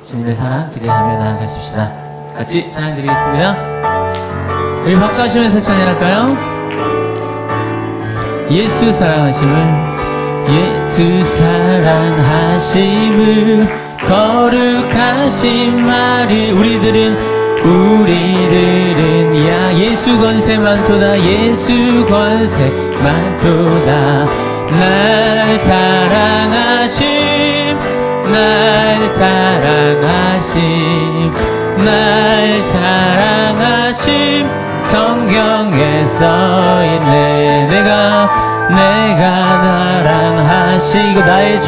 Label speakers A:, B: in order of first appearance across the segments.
A: 주님의 사랑 기대하며 나아가십시다. 같이 찬양 드리겠습니다. 우리 박수하시면서 찬양할까요? 예수 사랑하심을, 예수 사랑하심을, 거룩하신 말을 우리들은 야 예수 권세 많도다, 예수 권세 많도다. 날 사랑하심, 날 사랑하심, 날 사랑하심, 성경에 써있네. 내가 나랑 하시고 나의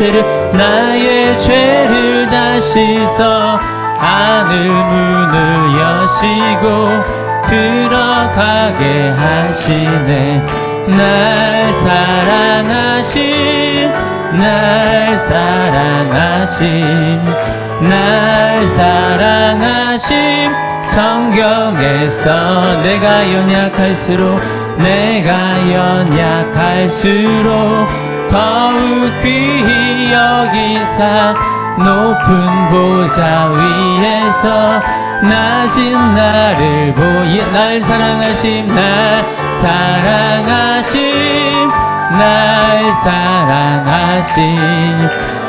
A: 죄를 다시서 하늘 문을 여시고 들어가게 하시네. 날 사랑하심, 날 사랑하심, 날 사랑하심, 성경에서 내가 연약할수록 더욱 귀히 여기사 높은 보좌 위에서 낮은 나를 날 사랑하심, 날 사랑하심, 날 사랑하심,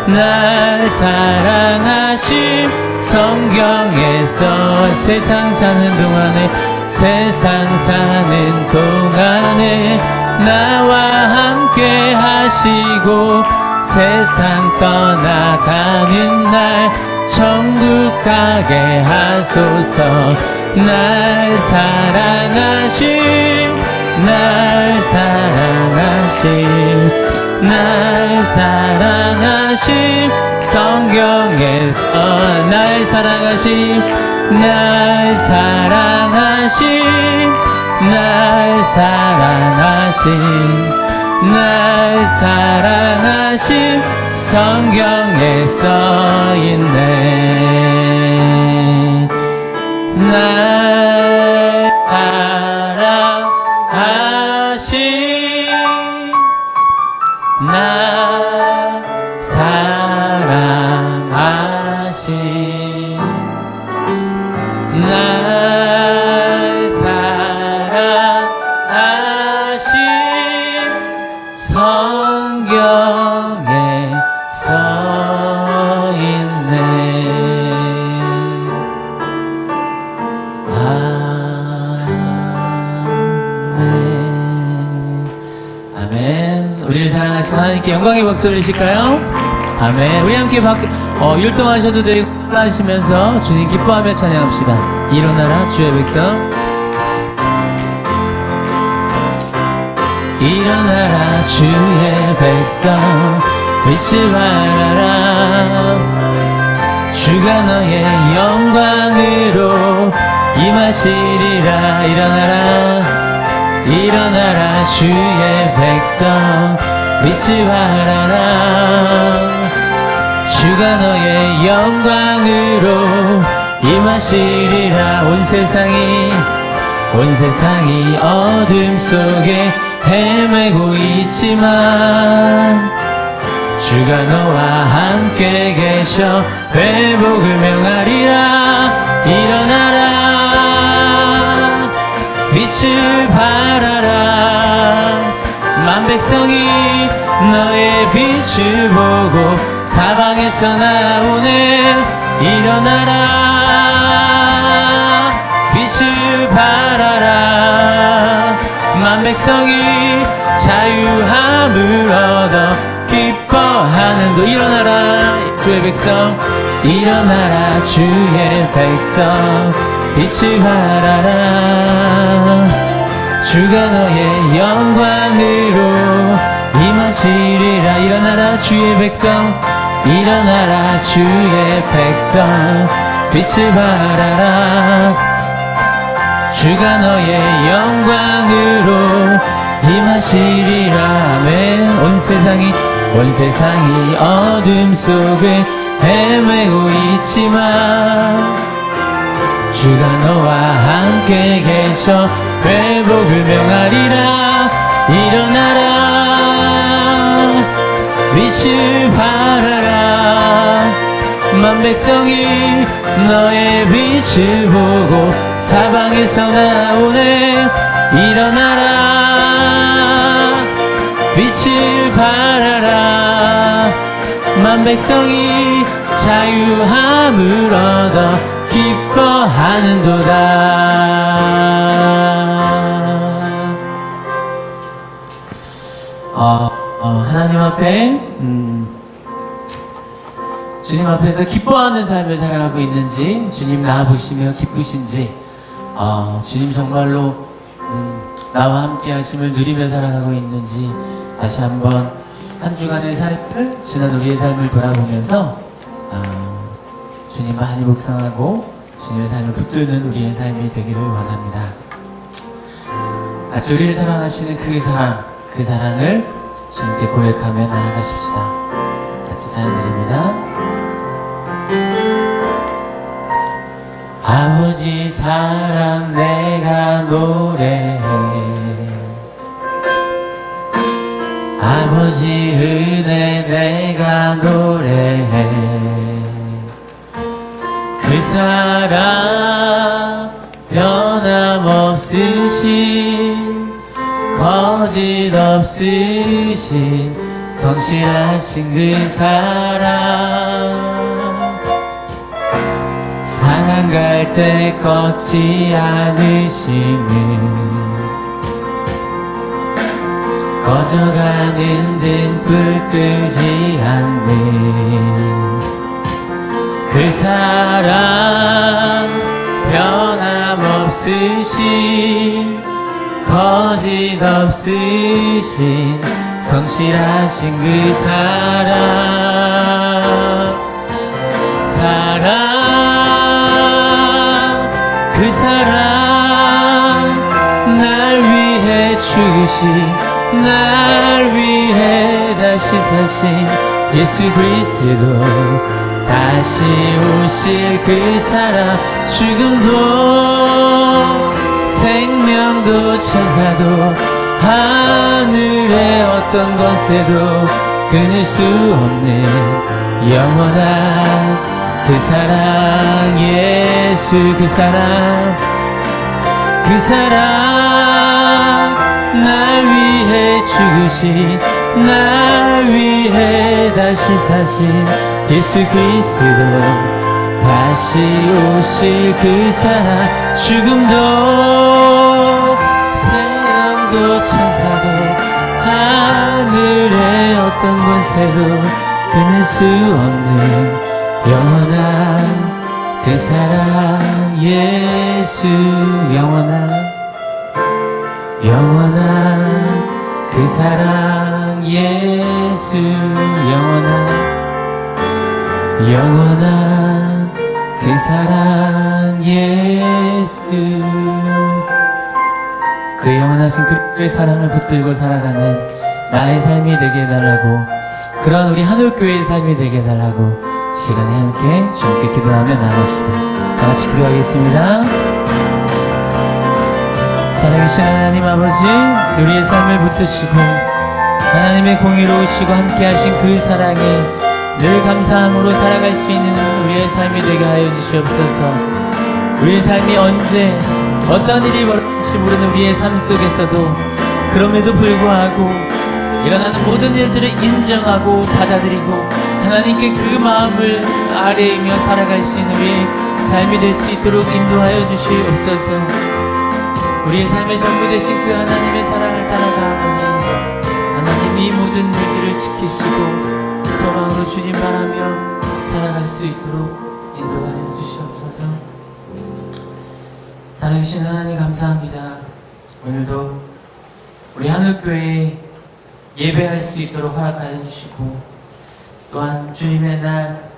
A: 날 사랑하심, 성경에서 세상 사는 동안에 나와 함께 하시고 세상 떠나가는 날 천국 가게 하소서. 날 사랑하심, 날 사랑하심, 날 사랑하심, 성경에서 날 사랑하심, 날 사랑하심, 날 사랑하심, 날 사랑하심, 성경에 써있네. 날 사랑하심, 날 사랑하심, 날 사랑하심, 성경에 써있네. 아멘. 아멘. 우리를 사랑하신 하나님께 영광의 박수 올리실까요? 아멘. 우리 함께 율동하셔도 되고 하시면서 주님 기뻐하며 찬양합시다. 일어나라 주의 백성, 일어나라 주의 백성, 빛을 발하라. 주가 너의 영광으로 임하시리라. 일어나라 주의 백성, 빛을 발하라. 주가 너의 영광으로 임하시리라. 온 세상이 어둠 속에 헤매고 있지만 주가 너와 함께 계셔 회복을 명하리라. 일어나라 빛을 발하라. 만 백성이 너의 빛을 보고 사방에서 나오네. 일어나라 빛을 발하라. 만 백성이 자유함을 얻어 기뻐하는 도. 일어나라 주의 백성, 일어나라 주의 백성, 빛을 발하라. 주가 너의 영광으로 임하시리라. 일어나라 주의 백성, 일어나라 주의 백성, 빛을 발하라. 주가 너의 영광으로 임하시리라. 아멘. 온 세상이 어둠 속에 헤매고 있지만 주가 너와 함께 계셔 회복을 명하리라. 일어나라 빛을 발하라. 만 백성이 너의 빛을 보고 사방에서 나오네. 일어나라 빛을 발하라. 만 백성이 자유함을 얻어 기뻐하는도다. 하나님 앞에 주님 앞에서 기뻐하는 삶을 살아가고 있는지, 주님 나 보시며 기쁘신지, 주님 정말로 나와 함께 하심을 누리며 살아가고 있는지 다시 한번 한 주간의 삶을, 지난 우리의 삶을 돌아보면서 주님 많이 묵상하고 주님의 삶을 붙드는 우리의 삶이 되기를 원합니다. 같이 우리를 사랑하시는 그 사랑을 주님께 고백하며 나아가십시다. 같이 사연 드립니다. 아버지 사랑 내가 노래해, 아버지 은혜 내가 노래해. 그 사랑 변함없으신, 거짓 없으신, 성실하신 그 사랑, 상한 갈 때 꺾지 않으시는, 꺼져가는 등불 끄지 않는 그 사랑, 변함없으신, 거짓 없으신, 성실하신 그 사랑, 그 사랑, 날 위해 죽으신, 날 위해 다시 사신 예수 그리스도, 다시 오실 그 사랑, 죽음도 생명도 천사도 하늘의 어떤 권세도 끊을 수 없는 영원한 그 사랑, 예수 그 사랑, 그 사랑, 날 위해 죽으신, 날 위해 다시 사신 예수 그리스도, 다시 오실 그 사랑, 죽음도 생명도 천사도 하늘의 어떤 권세도 끊을 수 없는 영원한 그 사랑, 예수, 영원한 그 사랑, 예수, 영원한 그 사랑, 예수. 그 영원하신 그의 사랑을 붙들고 살아가는 나의 삶이 되게 해달라고, 그런 우리 하늘교회의 삶이 되게 해달라고 시간에 함께 주님께 기도하며 나갑시다. 다 같이 기도하겠습니다. 살아계신 하나님 아버지, 우리의 삶을 붙드시고 하나님의 공의로우시고 함께 하신 그 사랑에 늘 감사함으로 살아갈 수 있는 우리의 삶이 되게 하여 주시옵소서. 우리의 삶이 언제 어떤 일이 벌어질지 모르는 우리의 삶 속에서도 그럼에도 불구하고 일어나는 모든 일들을 인정하고 받아들이고 하나님께 그 마음을 아뢰이며 살아갈 수 있는 우리의 삶이 될 수 있도록 인도하여 주시옵소서. 우리의 삶의 전부 되신 그 하나님의 사랑을 따라가니 하나님이 이 모든 일들을 지키시고 소망으로 주님 바라며 살아갈 수 있도록 인도하여 주시옵소서. 살아계신 하나님 감사합니다. 오늘도 우리 하늘교회에 예배할 수 있도록 허락하여 주시고, 또한 주님의 날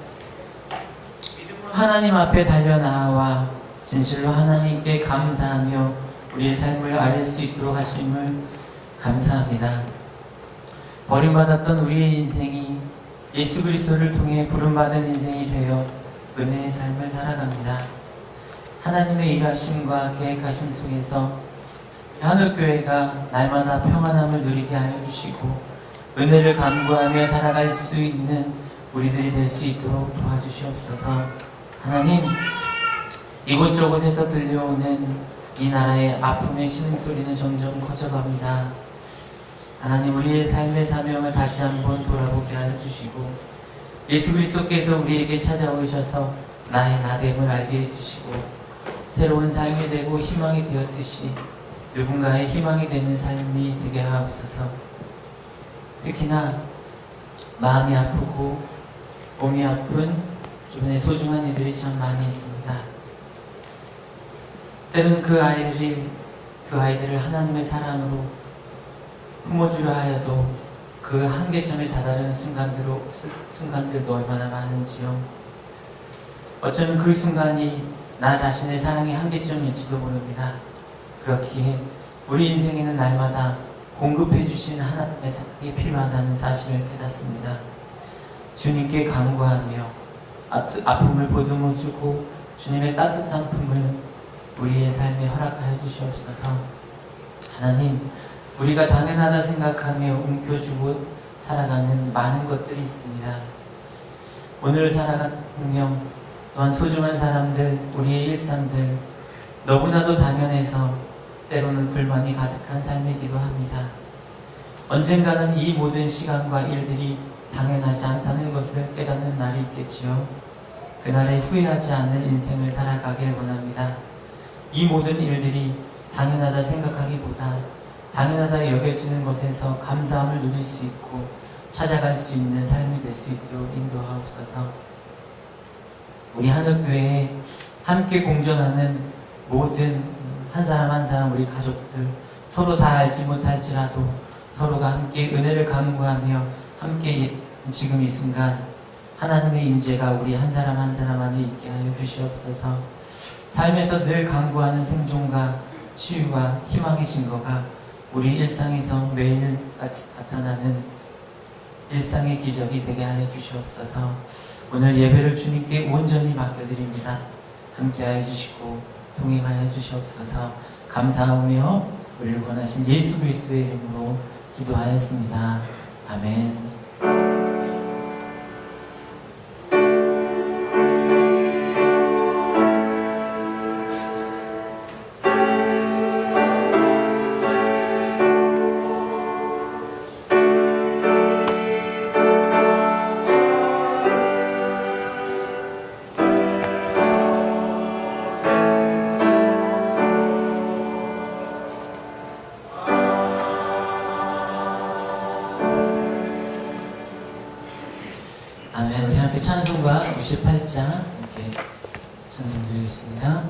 A: 하나님 앞에 달려나와 진실로 하나님께 감사하며 우리의 삶을 아릴 수 있도록 하심을 감사합니다. 버림받았던 우리의 인생이 예수 그리스도를 통해 부름받은 인생이 되어 은혜의 삶을 살아갑니다. 하나님의 일하심과 계획하심 속에서 하늘교회가 날마다 평안함을 누리게 하여 주시고 은혜를 간구하며 살아갈 수 있는 우리들이 될 수 있도록 도와주시옵소서. 하나님, 이곳저곳에서 들려오는 이 나라의 아픔의 신음소리는 점점 커져갑니다. 하나님, 우리의 삶의 사명을 다시 한번 돌아보게 하여 주시고, 예수 그리스도께서 우리에게 찾아오셔서 나의 나됨을 알게 해주시고, 새로운 삶이 되고 희망이 되었듯이 누군가의 희망이 되는 삶이 되게 하옵소서. 특히나 마음이 아프고 몸이 아픈 주변에 소중한 이들이 참 많이 있습니다. 때로는 그 아이들을 하나님의 사랑으로 품어주려 하여도 그 한계점에 다다르는 순간들도 얼마나 많은지요. 어쩌면 그 순간이 나 자신의 사랑의 한계점일지도 모릅니다. 그렇기에 우리 인생에는 날마다 공급해 주신 하나님의 사랑이 필요하다는 사실을 깨닫습니다. 주님께 간구하며 아픔을 보듬어 주고 주님의 따뜻한 품을 우리의 삶에 허락하여 주시옵소서. 하나님, 우리가 당연하다 생각하며 움켜쥐고 살아가는 많은 것들이 있습니다. 오늘 살아가는 운명, 또한 소중한 사람들, 우리의 일상들, 너무나도 당연해서 때로는 불만이 가득한 삶이기도 합니다. 언젠가는 이 모든 시간과 일들이 당연하지 않다는 것을 깨닫는 날이 있겠지요. 그날에 후회하지 않을 인생을 살아가길 원합니다. 이 모든 일들이 당연하다 생각하기보다 당연하다 여겨지는 것에서 감사함을 누릴 수 있고 찾아갈 수 있는 삶이 될 수 있도록 인도하옵소서. 우리 하늘교회에 함께 공존하는 모든 한 사람 한 사람 우리 가족들, 서로 다 알지 못할지라도 서로가 함께 은혜를 간구하며 함께 지금 이 순간 하나님의 임재가 우리 한 사람 한 사람 안에 있게 하여 주시옵소서. 삶에서 늘 간구하는 생존과 치유와 희망의 증거가 우리 일상에서 매일같이 나타나는 일상의 기적이 되게 하여 주시옵소서. 오늘 예배를 주님께 온전히 맡겨드립니다. 함께하여 주시고 동행하여 주시옵소서. 감사하며 우리를 원하신 예수 그리스도의 이름으로 기도하였습니다. 아멘. 아멘. 우리 함께 찬송가 98장 이렇게 찬송 드리겠습니다.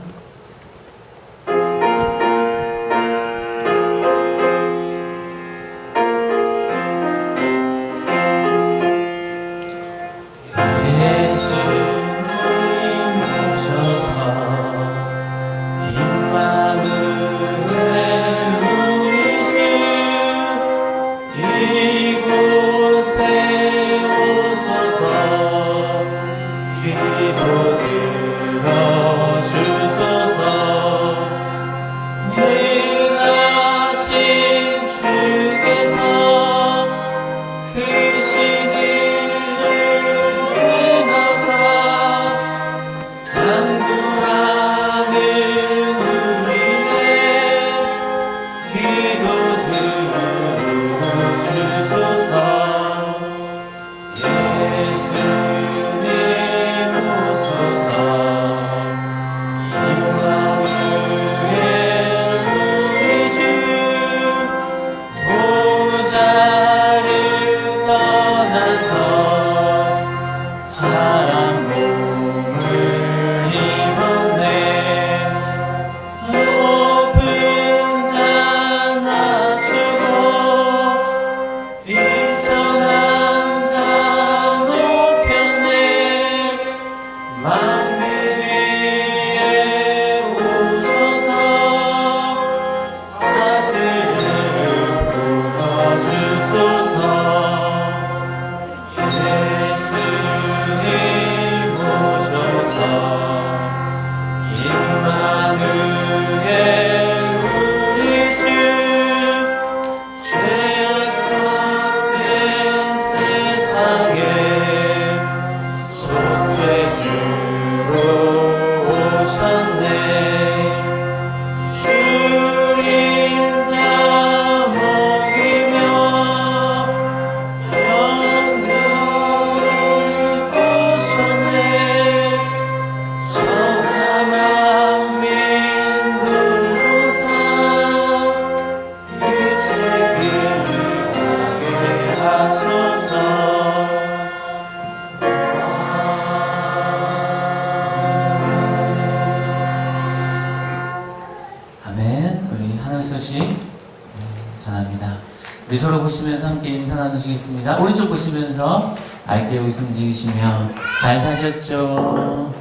A: 우리 서로 보시면서 함께 인사 나누시겠습니다. 오른쪽 보시면서 밝게 웃음 지으시며 잘 사셨죠?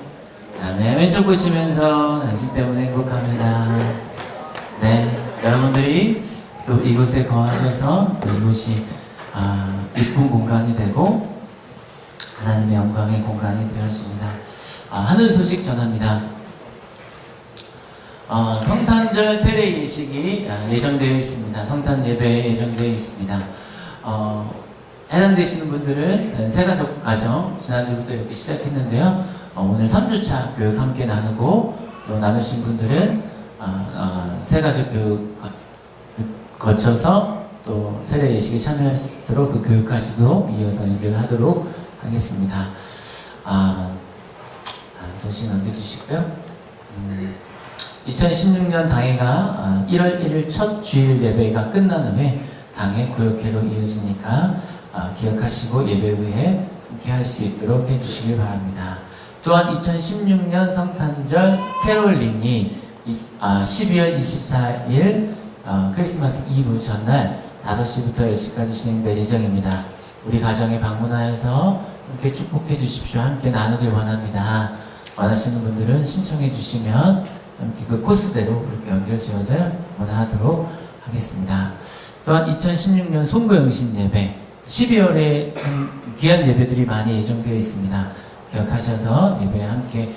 A: 아멘. 왼쪽 보시면서 당신 때문에 행복합니다. 네, 여러분들이 또 이곳에 거하셔서 또 이곳이 예쁜 공간이 되고 하나님의 영광의 공간이 되었습니다. 하늘 소식 전합니다. 성탄절 세례 예식이 예정되어 있습니다. 성탄 예배 예정되어 있습니다. 해당되시는 분들은 새가족 가정 지난주부터 이렇게 시작했는데요. 오늘 3주차 교육 함께 나누고 또 나누신 분들은 새가족 교육 거쳐서 또 세례 예식에 참여할 수 있도록 그 교육까지도 이어서 연결하도록 하겠습니다. 소식 남겨주시고요. 2016년 당회가 1월 1일 첫 주일 예배가 끝난 후에 당회 구역회로 이어지니까 기억하시고 예배 후에 함께 할 수 있도록 해주시길 바랍니다. 또한 2016년 성탄절 캐롤링이 12월 24일 크리스마스 이브 전날 5시부터 10시까지 진행될 예정입니다. 우리 가정에 방문하여서 함께 축복해 주십시오. 함께 나누길 원합니다. 원하시는 분들은 신청해 주시면 함께 그 코스대로 이렇게 연결 지어서 원하도록 하겠습니다. 또한 2016년 송구영신 예배 12월에 귀한 예배들이 많이 예정되어 있습니다. 기억하셔서 예배에 함께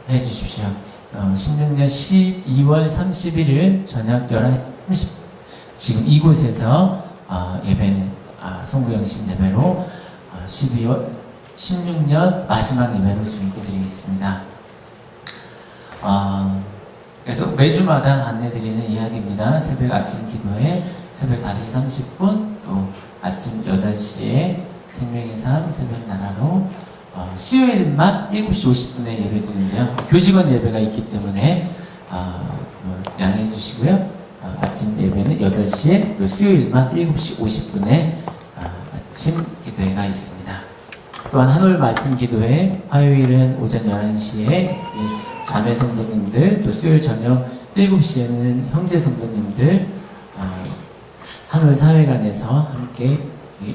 A: 해 주십시오. 16년 12월 31일 저녁 11시 30분 지금 이곳에서 예배 송구영신 예배로 12월 16년 마지막 예배로 주님께 드리겠습니다. 그래서 매주마다 안내드리는 이야기입니다. 새벽 아침 기도회 새벽 5시 30분 또 아침 8시에 생명의 삶 새벽 나라로 수요일만 7시 50분에 예배 드리는데요. 교직원 예배가 있기 때문에 양해해 주시고요. 아침 예배는 8시에 그리고 수요일만 7시 50분에 아침 기도회가 있습니다. 또한 한올 말씀 기도회 화요일은 오전 11시에 자매 성도님들 또 수요일 저녁 7시에는 형제 성도님들 한올 사회관에서 함께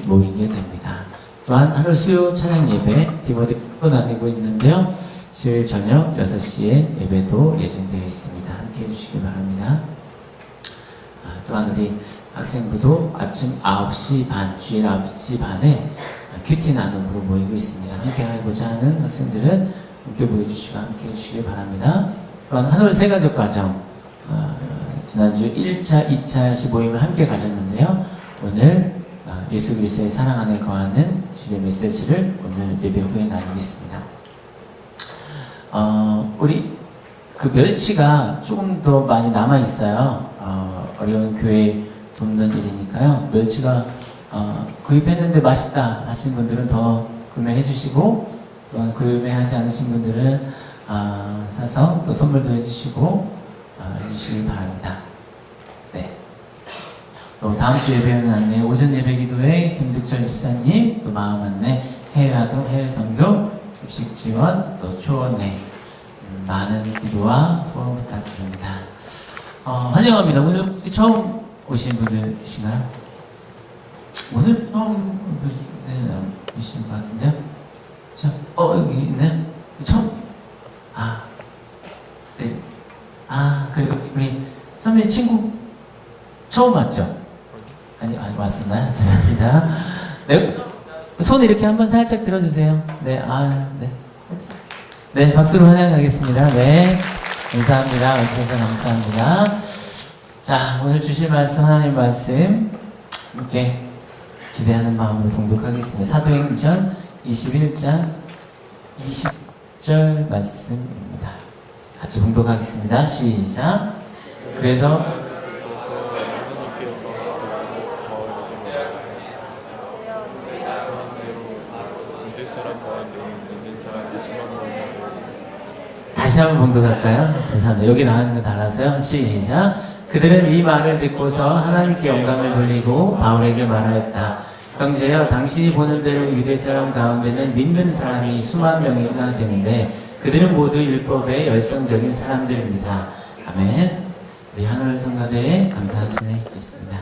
A: 모이게 됩니다. 또한 한올 수요 찬양 예배 디모데로 나뉘고 있는데요. 수요일 저녁 6시에 예배도 예정되어 있습니다. 함께 해주시기 바랍니다. 또한 우리 학생부도 아침 9시 반, 주일 9시 반에 큐티 나눔으로 모이고 있습니다. 함께 하고자 하는 학생들은 함께 모여주시고 함께 해주시기 바랍니다. 또한 한올 새가족 가정 지난주 1차, 2차 모임을 함께 가졌는데요. 오늘 예수 그리스도의 사랑 안에 거하는 주의 메시지를 오늘 예배 후에 나누겠습니다. 우리 그 멸치가 조금 더 많이 남아 있어요. 어려운 교회 돕는 일이니까요. 멸치가 구입했는데 맛있다 하신 분들은 더 구매해 주시고 또한 구매하지 않으신 분들은 사서 또 선물도 해주시고 해주시길 바랍니다. 네. 또 다음 주 예배는 안내 오전 예배 기도회 김득철 집사님 또 마음 안내 해외 활동 해외 선교 입식 지원 또 초원회 많은 기도와 후원 부탁드립니다. 환영합니다. 오늘 처음 오신 분들이신가요? 오늘 처음 오신 것 같은데요? 자, 여기 있네? 처음? 네. 그리고 우리 선배님 친구 처음 왔죠? 아니, 왔었나요? 죄송합니다. 네. 손 이렇게 한번 살짝 들어주세요. 네, 네. 네, 박수로 환영하겠습니다. 네. 감사합니다. 와주셔서 감사합니다. 자, 오늘 주실 말씀, 하나님 말씀, 함께 기대하는 마음으로 봉독하겠습니다. 사도행전 21장 20절 말씀입니다. 같이 봉독하겠습니다. 시작. 그래서 다시 한번 봉독할까요? 죄송합니다. 여기 나오는 건 달라서요. 시작. 그들은 이 말을 듣고서 하나님께 영광을 돌리고 바울에게 말하였다. 형제여, 당신이 보는 대로 유대 사람 가운데는 믿는 사람이 수만 명이나 되는데 그들은 모두 율법의 열성적인 사람들입니다. 아멘. 우리 한올 성가대에 감사의 찬양 있겠습니다.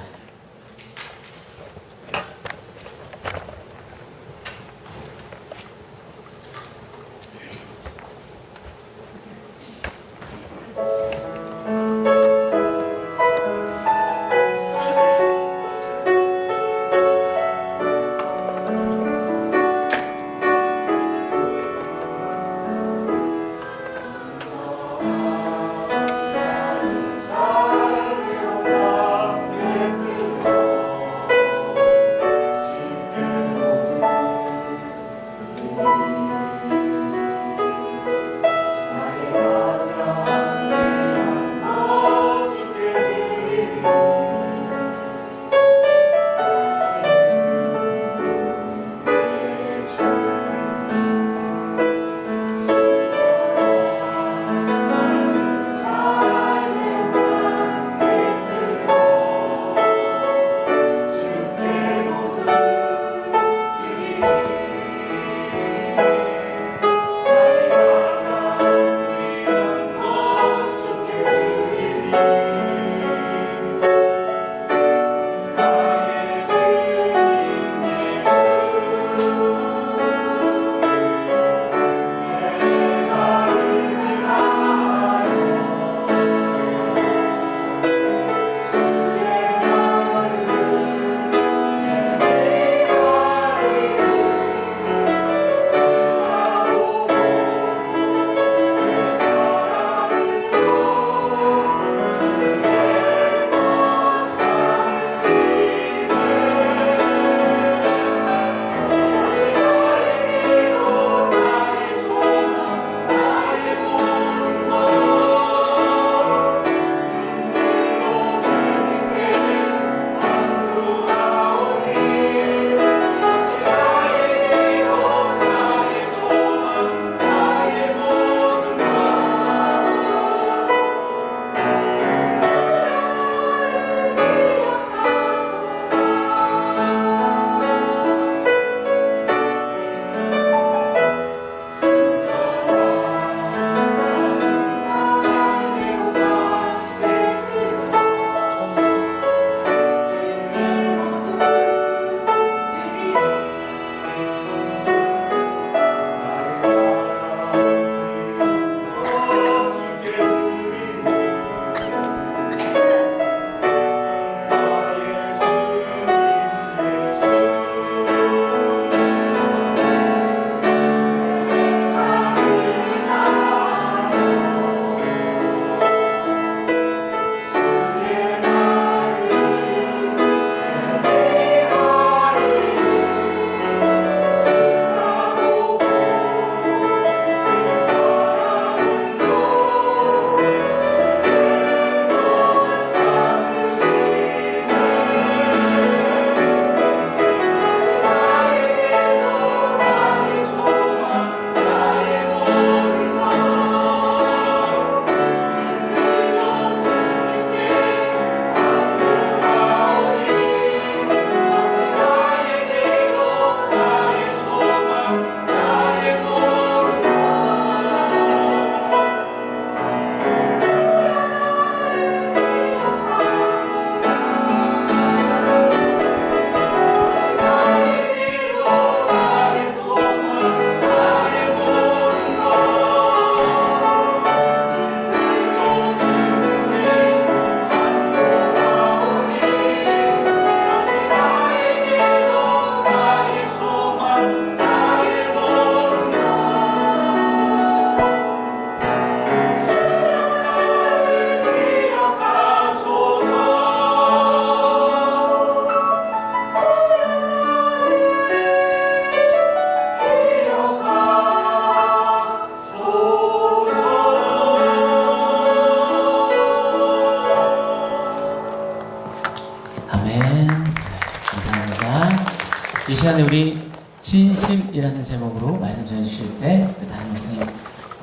A: 시간에 우리 진심이라는 제목으로 말씀 전해주실 때 우리 담임 선생님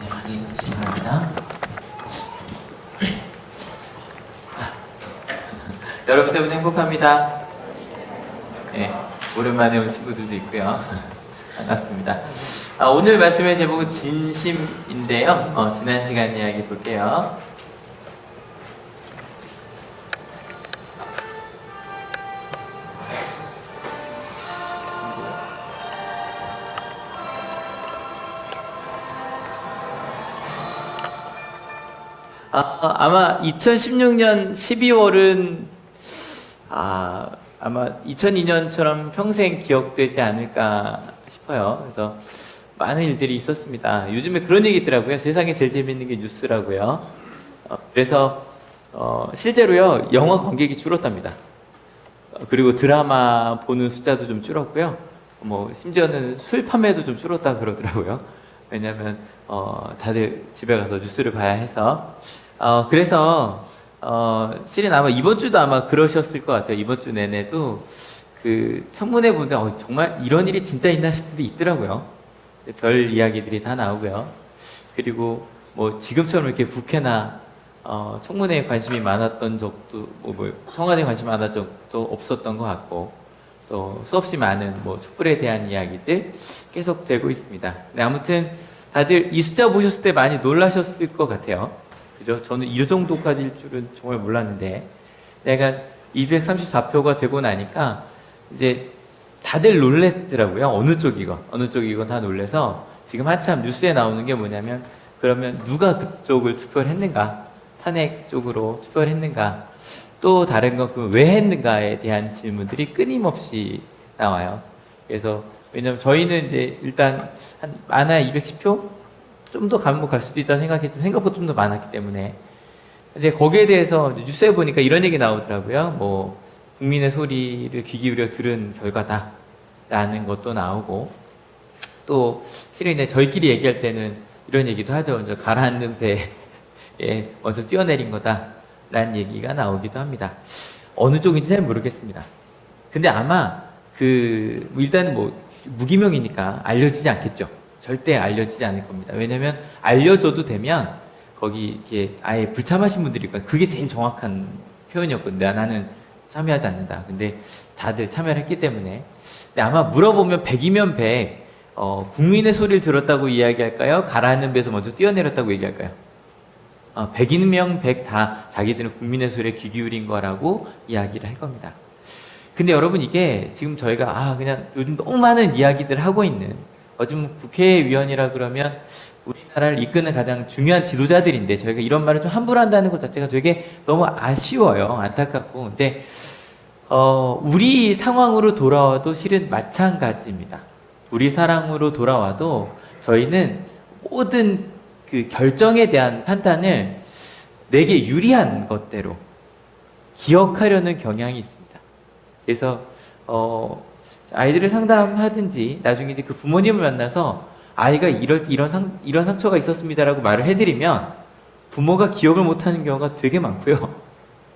A: 많이 하시기 바랍니다.
B: 여러분 때문에 행복합니다. 네, 오랜만에 온 친구들도 있고요. 반갑습니다. 오늘 말씀의 제목은 진심인데요. 지난 시간 이야기 볼게요. 아마 2016년 12월은 아마 2002년처럼 평생 기억되지 않을까 싶어요. 그래서 많은 일들이 있었습니다. 요즘에 그런 얘기 있더라고요. 세상에 제일 재밌는 게 뉴스라고요. 그래서 실제로요, 영화 관객이 줄었답니다. 그리고 드라마 보는 숫자도 좀 줄었고요. 심지어는 술 판매도 좀 줄었다 그러더라고요. 왜냐면 다들 집에 가서 뉴스를 봐야 해서. 그래서 실은 아마 이번 주도 아마 그러셨을 것 같아요. 이번 주 내내도 그 청문회 보는데 정말 이런 일이 진짜 있나 싶은데 있더라고요. 별 이야기들이 다 나오고요. 그리고 지금처럼 이렇게 국회나 청문회에 관심이 많았던 적도 청와대에 관심이 많았던 적도 없었던 것 같고, 또 수없이 많은 촛불에 대한 이야기들 계속 되고 있습니다. 네, 아무튼 다들 이 숫자 보셨을 때 많이 놀라셨을 것 같아요. 그죠? 저는 이 정도까지일 줄은 정말 몰랐는데, 내가 234표가 되고 나니까 이제 다들 놀랬더라고요. 어느 쪽이건 다 놀래서 지금 한참 뉴스에 나오는 게 뭐냐면, 그러면 누가 그쪽을 투표를 했는가? 탄핵 쪽으로 투표를 했는가? 또 다른 건 왜 했는가에 대한 질문들이 끊임없이 나와요. 그래서 왜냐면 저희는 이제 일단 한 많아야 210표? 좀 더 가면 갈 수도 있다고 생각했지만 생각보다 좀 더 많았기 때문에 이제 거기에 대해서 뉴스에 보니까 이런 얘기 나오더라고요. 국민의 소리를 귀 기울여 들은 결과다라는 것도 나오고, 또 실은 이제 저희끼리 얘기할 때는 이런 얘기도 하죠. 먼저 가라앉는 배에 먼저 뛰어내린 거다라는 얘기가 나오기도 합니다. 어느 쪽인지 잘 모르겠습니다. 근데 아마 일단은 무기명이니까 알려지지 않겠죠. 절대 알려지지 않을 겁니다. 왜냐면 알려줘도 되면 거기 이렇게 아예 불참하신 분들이 있거든요. 그게 제일 정확한 표현이었거든요. 나는 참여하지 않는다. 근데 다들 참여를 했기 때문에. 근데 아마 물어보면 100이면 100, 국민의 소리를 들었다고 이야기할까요? 가라앉는 배에서 먼저 뛰어내렸다고 얘기할까요? 100이면 100 다 자기들은 국민의 소리에 귀 기울인 거라고 이야기를 할 겁니다. 근데 여러분, 이게 지금 저희가 그냥 요즘 너무 많은 이야기들 하고 있는, 지금 국회의원이라 그러면 우리나라를 이끄는 가장 중요한 지도자들인데, 저희가 이런 말을 좀 함부로 한다는 것 자체가 되게 너무 아쉬워요. 안타깝고. 근데 우리 상황으로 돌아와도 실은 마찬가지입니다. 우리 상황으로 돌아와도 저희는 모든 그 결정에 대한 판단을 내게 유리한 것대로 기억하려는 경향이 있습니다. 그래서 아이들을 상담하든지 나중에 이제 그 부모님을 만나서 아이가 이런 상처가 있었습니다라고 말을 해드리면 부모가 기억을 못하는 경우가 되게 많고요.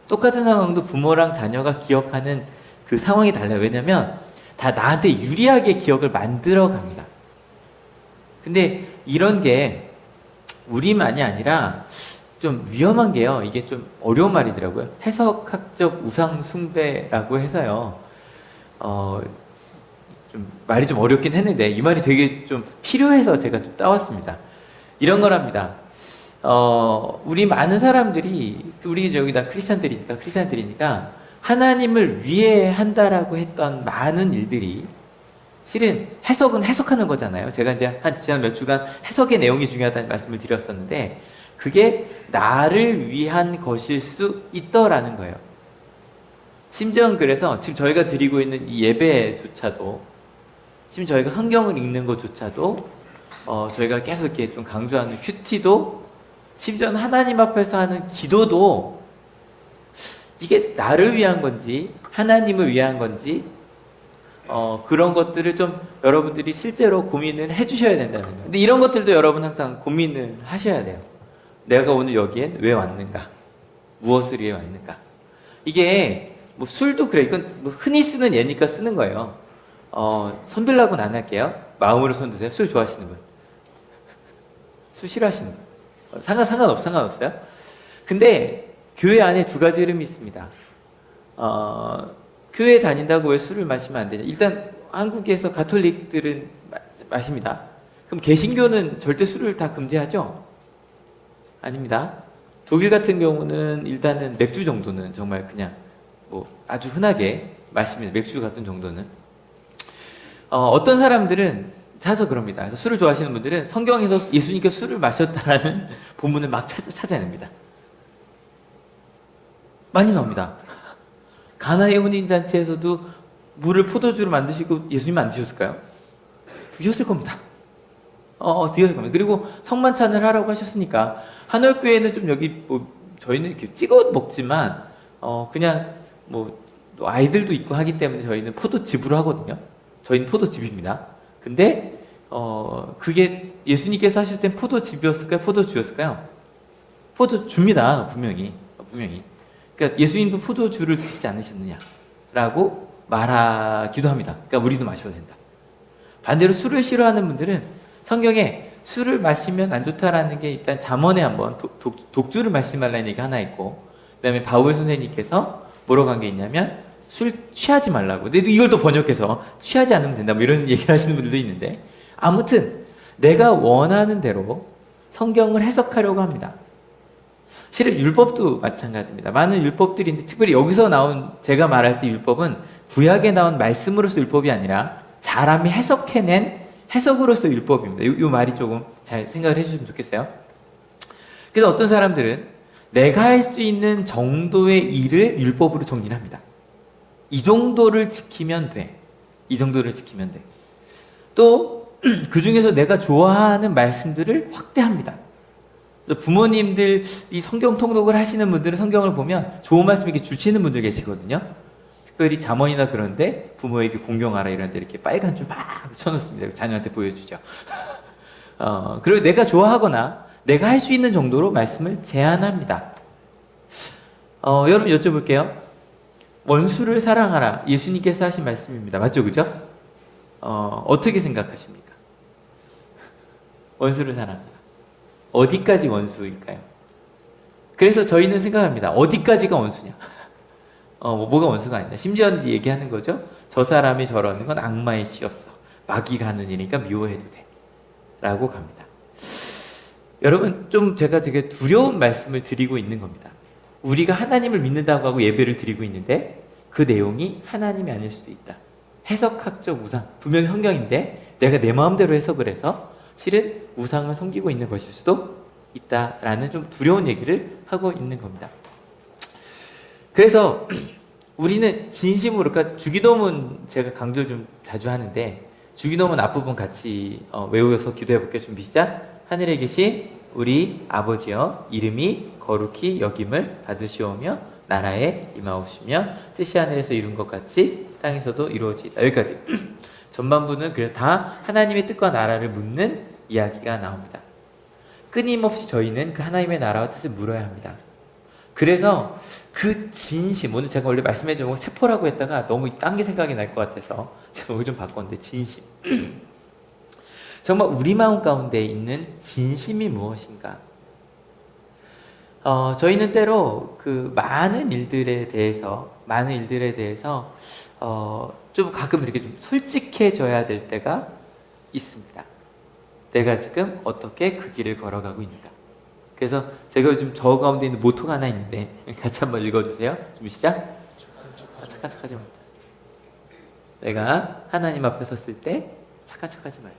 B: 똑같은 상황도 부모랑 자녀가 기억하는 그 상황이 달라요. 왜냐면 다 나한테 유리하게 기억을 만들어 갑니다. 근데 이런 게 우리만이 아니라 좀 위험한 게요. 이게 좀 어려운 말이더라고요. 해석학적 우상숭배라고 해서요. 좀 말이 좀 어렵긴 했는데 이 말이 되게 좀 필요해서 제가 좀 따왔습니다. 이런 거랍니다. 우리 많은 사람들이, 우리 여기 다 크리스찬들이니까 하나님을 위해 한다라고 했던 많은 일들이 실은 해석은 해석하는 거잖아요. 제가 이제 지난 몇 주간 해석의 내용이 중요하다는 말씀을 드렸었는데, 그게 나를 위한 것일 수 있더라는 거예요. 심지어는 그래서 지금 저희가 드리고 있는 이 예배조차도, 지금 저희가 성경을 읽는 것조차도, 저희가 계속 이렇게 좀 강조하는 큐티도, 심지어는 하나님 앞에서 하는 기도도 이게 나를 위한 건지 하나님을 위한 건지 그런 것들을 좀 여러분들이 실제로 고민을 해주셔야 된다는 거예요. 근데 이런 것들도 여러분 항상 고민을 하셔야 돼요. 내가 오늘 여기엔 왜 왔는가? 무엇을 위해 왔는가? 이게 술도 그래. 이건 흔히 쓰는 예니까 쓰는 거예요. 손들라고는 안 할게요. 마음으로 손드세요. 술 좋아하시는 분. 술 싫어하시는 분. 상관없어요. 근데 교회 안에 두 가지 흐름이 있습니다. 교회 다닌다고 왜 술을 마시면 안 되냐. 일단 한국에서 가톨릭들은 마십니다. 그럼 개신교는 절대 술을 다 금지하죠? 아닙니다. 독일 같은 경우는 일단은 맥주 정도는 정말 그냥 뭐 아주 흔하게 마십니다. 맥주 같은 정도는. 어떤 사람들은 사서 그럽니다. 그래서 술을 좋아하시는 분들은 성경에서 예수님께서 술을 마셨다라는 본문을 막 찾아냅니다. 많이 나옵니다. 가나의 혼인잔치에서도 물을 포도주로 만드시고 예수님 안 드셨을까요? 드셨을 겁니다. 드셨을 겁니다. 그리고 성만찬을 하라고 하셨으니까 한월교회는 좀 여기 뭐 저희는 이렇게 찍어 먹지만 그냥 뭐 아이들도 있고 하기 때문에 저희는 포도즙으로 하거든요. 저희는 포도즙입니다. 근데 그게 예수님께서 하실 땐 포도즙이었을까요? 포도주였을까요? 포도주입니다. 분명히. 그러니까 예수님도 포도주를 드시지 않으셨느냐라고 말하기도 합니다. 그러니까 우리도 마셔도 된다. 반대로 술을 싫어하는 분들은 성경에 술을 마시면 안 좋다라는 게 일단 잠언에 한번 독주를 마시지 말라는 얘기가 하나 있고, 그다음에 바울 선생님께서 뭐라고 한 게 있냐면 술 취하지 말라고. 근데 이걸 또 번역해서 취하지 않으면 된다 뭐 이런 얘기를 하시는 분들도 있는데, 아무튼 내가 원하는 대로 성경을 해석하려고 합니다. 실은 율법도 마찬가지입니다. 많은 율법들이 있는데 특별히 여기서 나온 제가 말할 때 율법은 구약에 나온 말씀으로서 율법이 아니라 사람이 해석해낸 해석으로서 율법입니다. 이 말이 조금 잘 생각을 해주시면 좋겠어요. 그래서 어떤 사람들은 내가 할 수 있는 정도의 일을 율법으로 정리를 합니다. 이 정도를 지키면 돼. 이 정도를 지키면 돼. 또 그 중에서 내가 좋아하는 말씀들을 확대합니다. 부모님들이 성경 통독을 하시는 분들은 성경을 보면 좋은 말씀 이렇게 줄치는 분들 계시거든요. 특별히 잠언이나 그런데 부모에게 공경하라 이런 데 이렇게 빨간 줄 막 쳐놓습니다. 자녀한테 보여주죠. 그리고 내가 좋아하거나 내가 할 수 있는 정도로 말씀을 제한합니다. 여러분 여쭤볼게요. 원수를 사랑하라. 예수님께서 하신 말씀입니다. 맞죠? 그죠? 어떻게 생각하십니까? 원수를 사랑하라. 어디까지 원수일까요? 그래서 저희는 생각합니다. 어디까지가 원수냐? 뭐가 원수가 아니다. 심지어 얘기하는 거죠. 저 사람이 저러는 건 악마의 씨였어. 마귀가 하는 일이니까 미워해도 돼. 라고 갑니다. 여러분, 좀 제가 되게 두려운 말씀을 드리고 있는 겁니다. 우리가 하나님을 믿는다고 하고 예배를 드리고 있는데 그 내용이 하나님이 아닐 수도 있다. 해석학적 우상. 분명히 성경인데 내가 내 마음대로 해석을 해서 실은 우상을 섬기고 있는 것일 수도 있다라는 좀 두려운 얘기를 하고 있는 겁니다. 그래서 우리는 진심으로, 그러니까 주기도문 제가 강조를 좀 자주 하는데 주기도문 앞부분 같이 외우어서 기도해 볼게요. 준비 시작. 하늘에 계신 우리 아버지여, 이름이 거룩히 여김을 받으시오며 나라에 임하옵시며 뜻이 하늘에서 이룬 것 같이 땅에서도 이루어지이다. 여기까지. 전반부는 그래서 다 하나님의 뜻과 나라를 묻는 이야기가 나옵니다. 끊임없이 저희는 그 하나님의 나라와 뜻을 물어야 합니다. 그래서 그 진심, 오늘 제가 원래 말씀해 준 거 세포라고 했다가 너무 딴 게 생각이 날 것 같아서 제가 여기 좀 바꿨는데, 진심. 정말 우리 마음 가운데 있는 진심이 무엇인가? 저희는 때로 그 많은 일들에 대해서 좀 가끔 이렇게 좀 솔직해져야 될 때가 있습니다. 내가 지금 어떻게 그 길을 걸어가고 있는가. 그래서 제가 요즘 저 가운데 있는 모토가 하나 있는데 같이 한번 읽어주세요. 준비 시작. 착한 척하지 말자. 내가 하나님 앞에 섰을 때 착한 척하지 말자.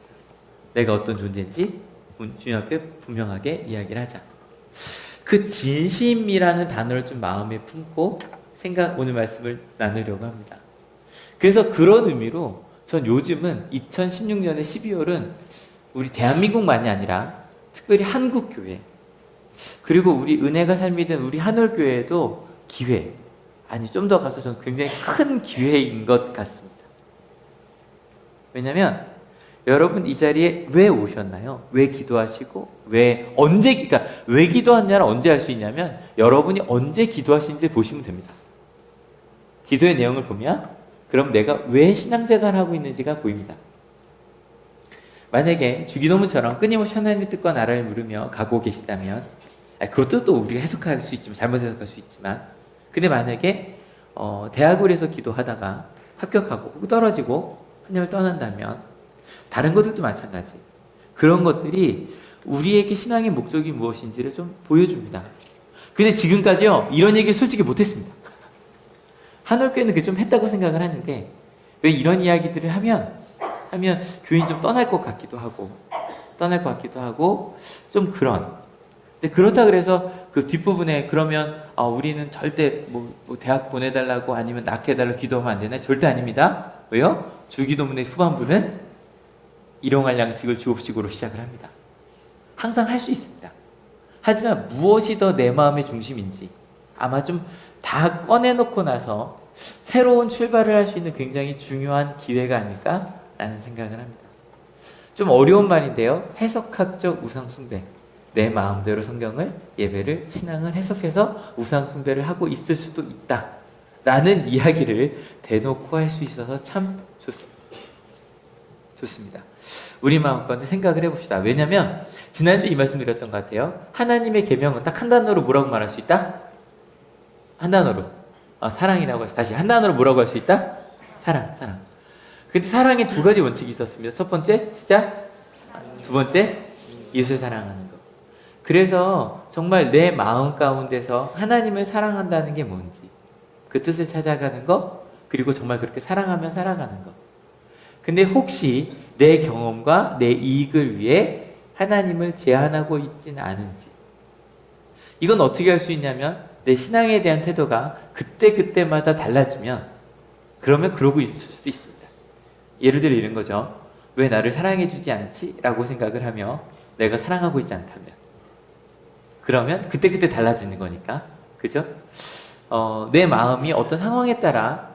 B: 내가 어떤 존재인지 주님 앞에 분명하게 이야기를 하자. 그 진심이라는 단어를 좀 마음에 품고 오늘 말씀을 나누려고 합니다. 그래서 그런 의미로 전 요즘은 2016년의 12월은 우리 대한민국만이 아니라 특별히 한국교회, 그리고 우리 은혜가 삶이든 우리 한올교회도 기회, 아니 좀 더 가서 저는 굉장히 큰 기회인 것 같습니다. 왜냐면 여러분 이 자리에 왜 오셨나요? 왜 기도하시고 그러니까 왜 기도하냐를 언제 알 수 있냐면 여러분이 언제 기도하시는지 보시면 됩니다. 기도의 내용을 보면 그럼 내가 왜 신앙생활을 하고 있는지가 보입니다. 만약에 주기도문처럼 끊임없이 하나님의 뜻과 나라를 물으며 가고 계시다면, 그것도 또 우리가 해석할 수 있지만, 잘못 해석할 수 있지만, 근데 만약에 대학을 해서 기도하다가 합격하고 떨어지고 하나님을 떠난다면, 다른 것들도 마찬가지. 그런 것들이 우리에게 신앙의 목적이 무엇인지를 좀 보여줍니다. 근데 지금까지요, 이런 얘기를 솔직히 못했습니다. 한올교회는 그 좀 했다고 생각을 하는데, 왜 이런 이야기들을 하면 교인이 좀 떠날 것 같기도 하고, 좀 그런. 근데 그렇다 그래서 그 뒷부분에 그러면 우리는 절대 뭐 대학 보내달라고 아니면 낳게해달라고 기도하면 안 되나요? 절대 아닙니다. 왜요? 주기도문의 후반부는 일용할 양식을 주옵식으로 시작을 합니다. 항상 할 수 있습니다. 하지만 무엇이 더 내 마음의 중심인지 아마 좀 다 꺼내놓고 나서 새로운 출발을 할 수 있는 굉장히 중요한 기회가 아닐까라는 생각을 합니다. 좀 어려운 말인데요. 해석학적 우상숭배. 내 마음대로 성경을, 예배를, 신앙을 해석해서 우상숭배를 하고 있을 수도 있다 라는 이야기를 대놓고 할 수 있어서 참 좋습니다. 우리 마음껏 생각을 해봅시다. 왜냐하면 지난주 이 말씀 드렸던 것 같아요. 하나님의 계명은 딱 한 단어로 뭐라고 말할 수 있다? 한 단어로 사랑이라고 해서 다시 한 단어로 뭐라고 할 수 있다? 사랑. 근데 사랑에 두 가지 원칙이 있었습니다. 첫 번째 시작, 두 번째 이웃을 사랑하는 것. 그래서 정말 내 마음 가운데서 하나님을 사랑한다는 게 뭔지, 그 뜻을 찾아가는 것, 그리고 정말 그렇게 사랑하며 살아가는 것. 근데 혹시 내 경험과 내 이익을 위해 하나님을 제한하고 있지는 않은지, 이건 어떻게 할 수 있냐면 내 신앙에 대한 태도가 그때그때마다 달라지면, 그러면 그러고 있을 수도 있습니다. 예를 들어 이런 거죠. 왜 나를 사랑해주지 않지? 라고 생각을 하며 내가 사랑하고 있지 않다면, 그러면 그때그때 달라지는 거니까, 그죠? 내 마음이 어떤 상황에 따라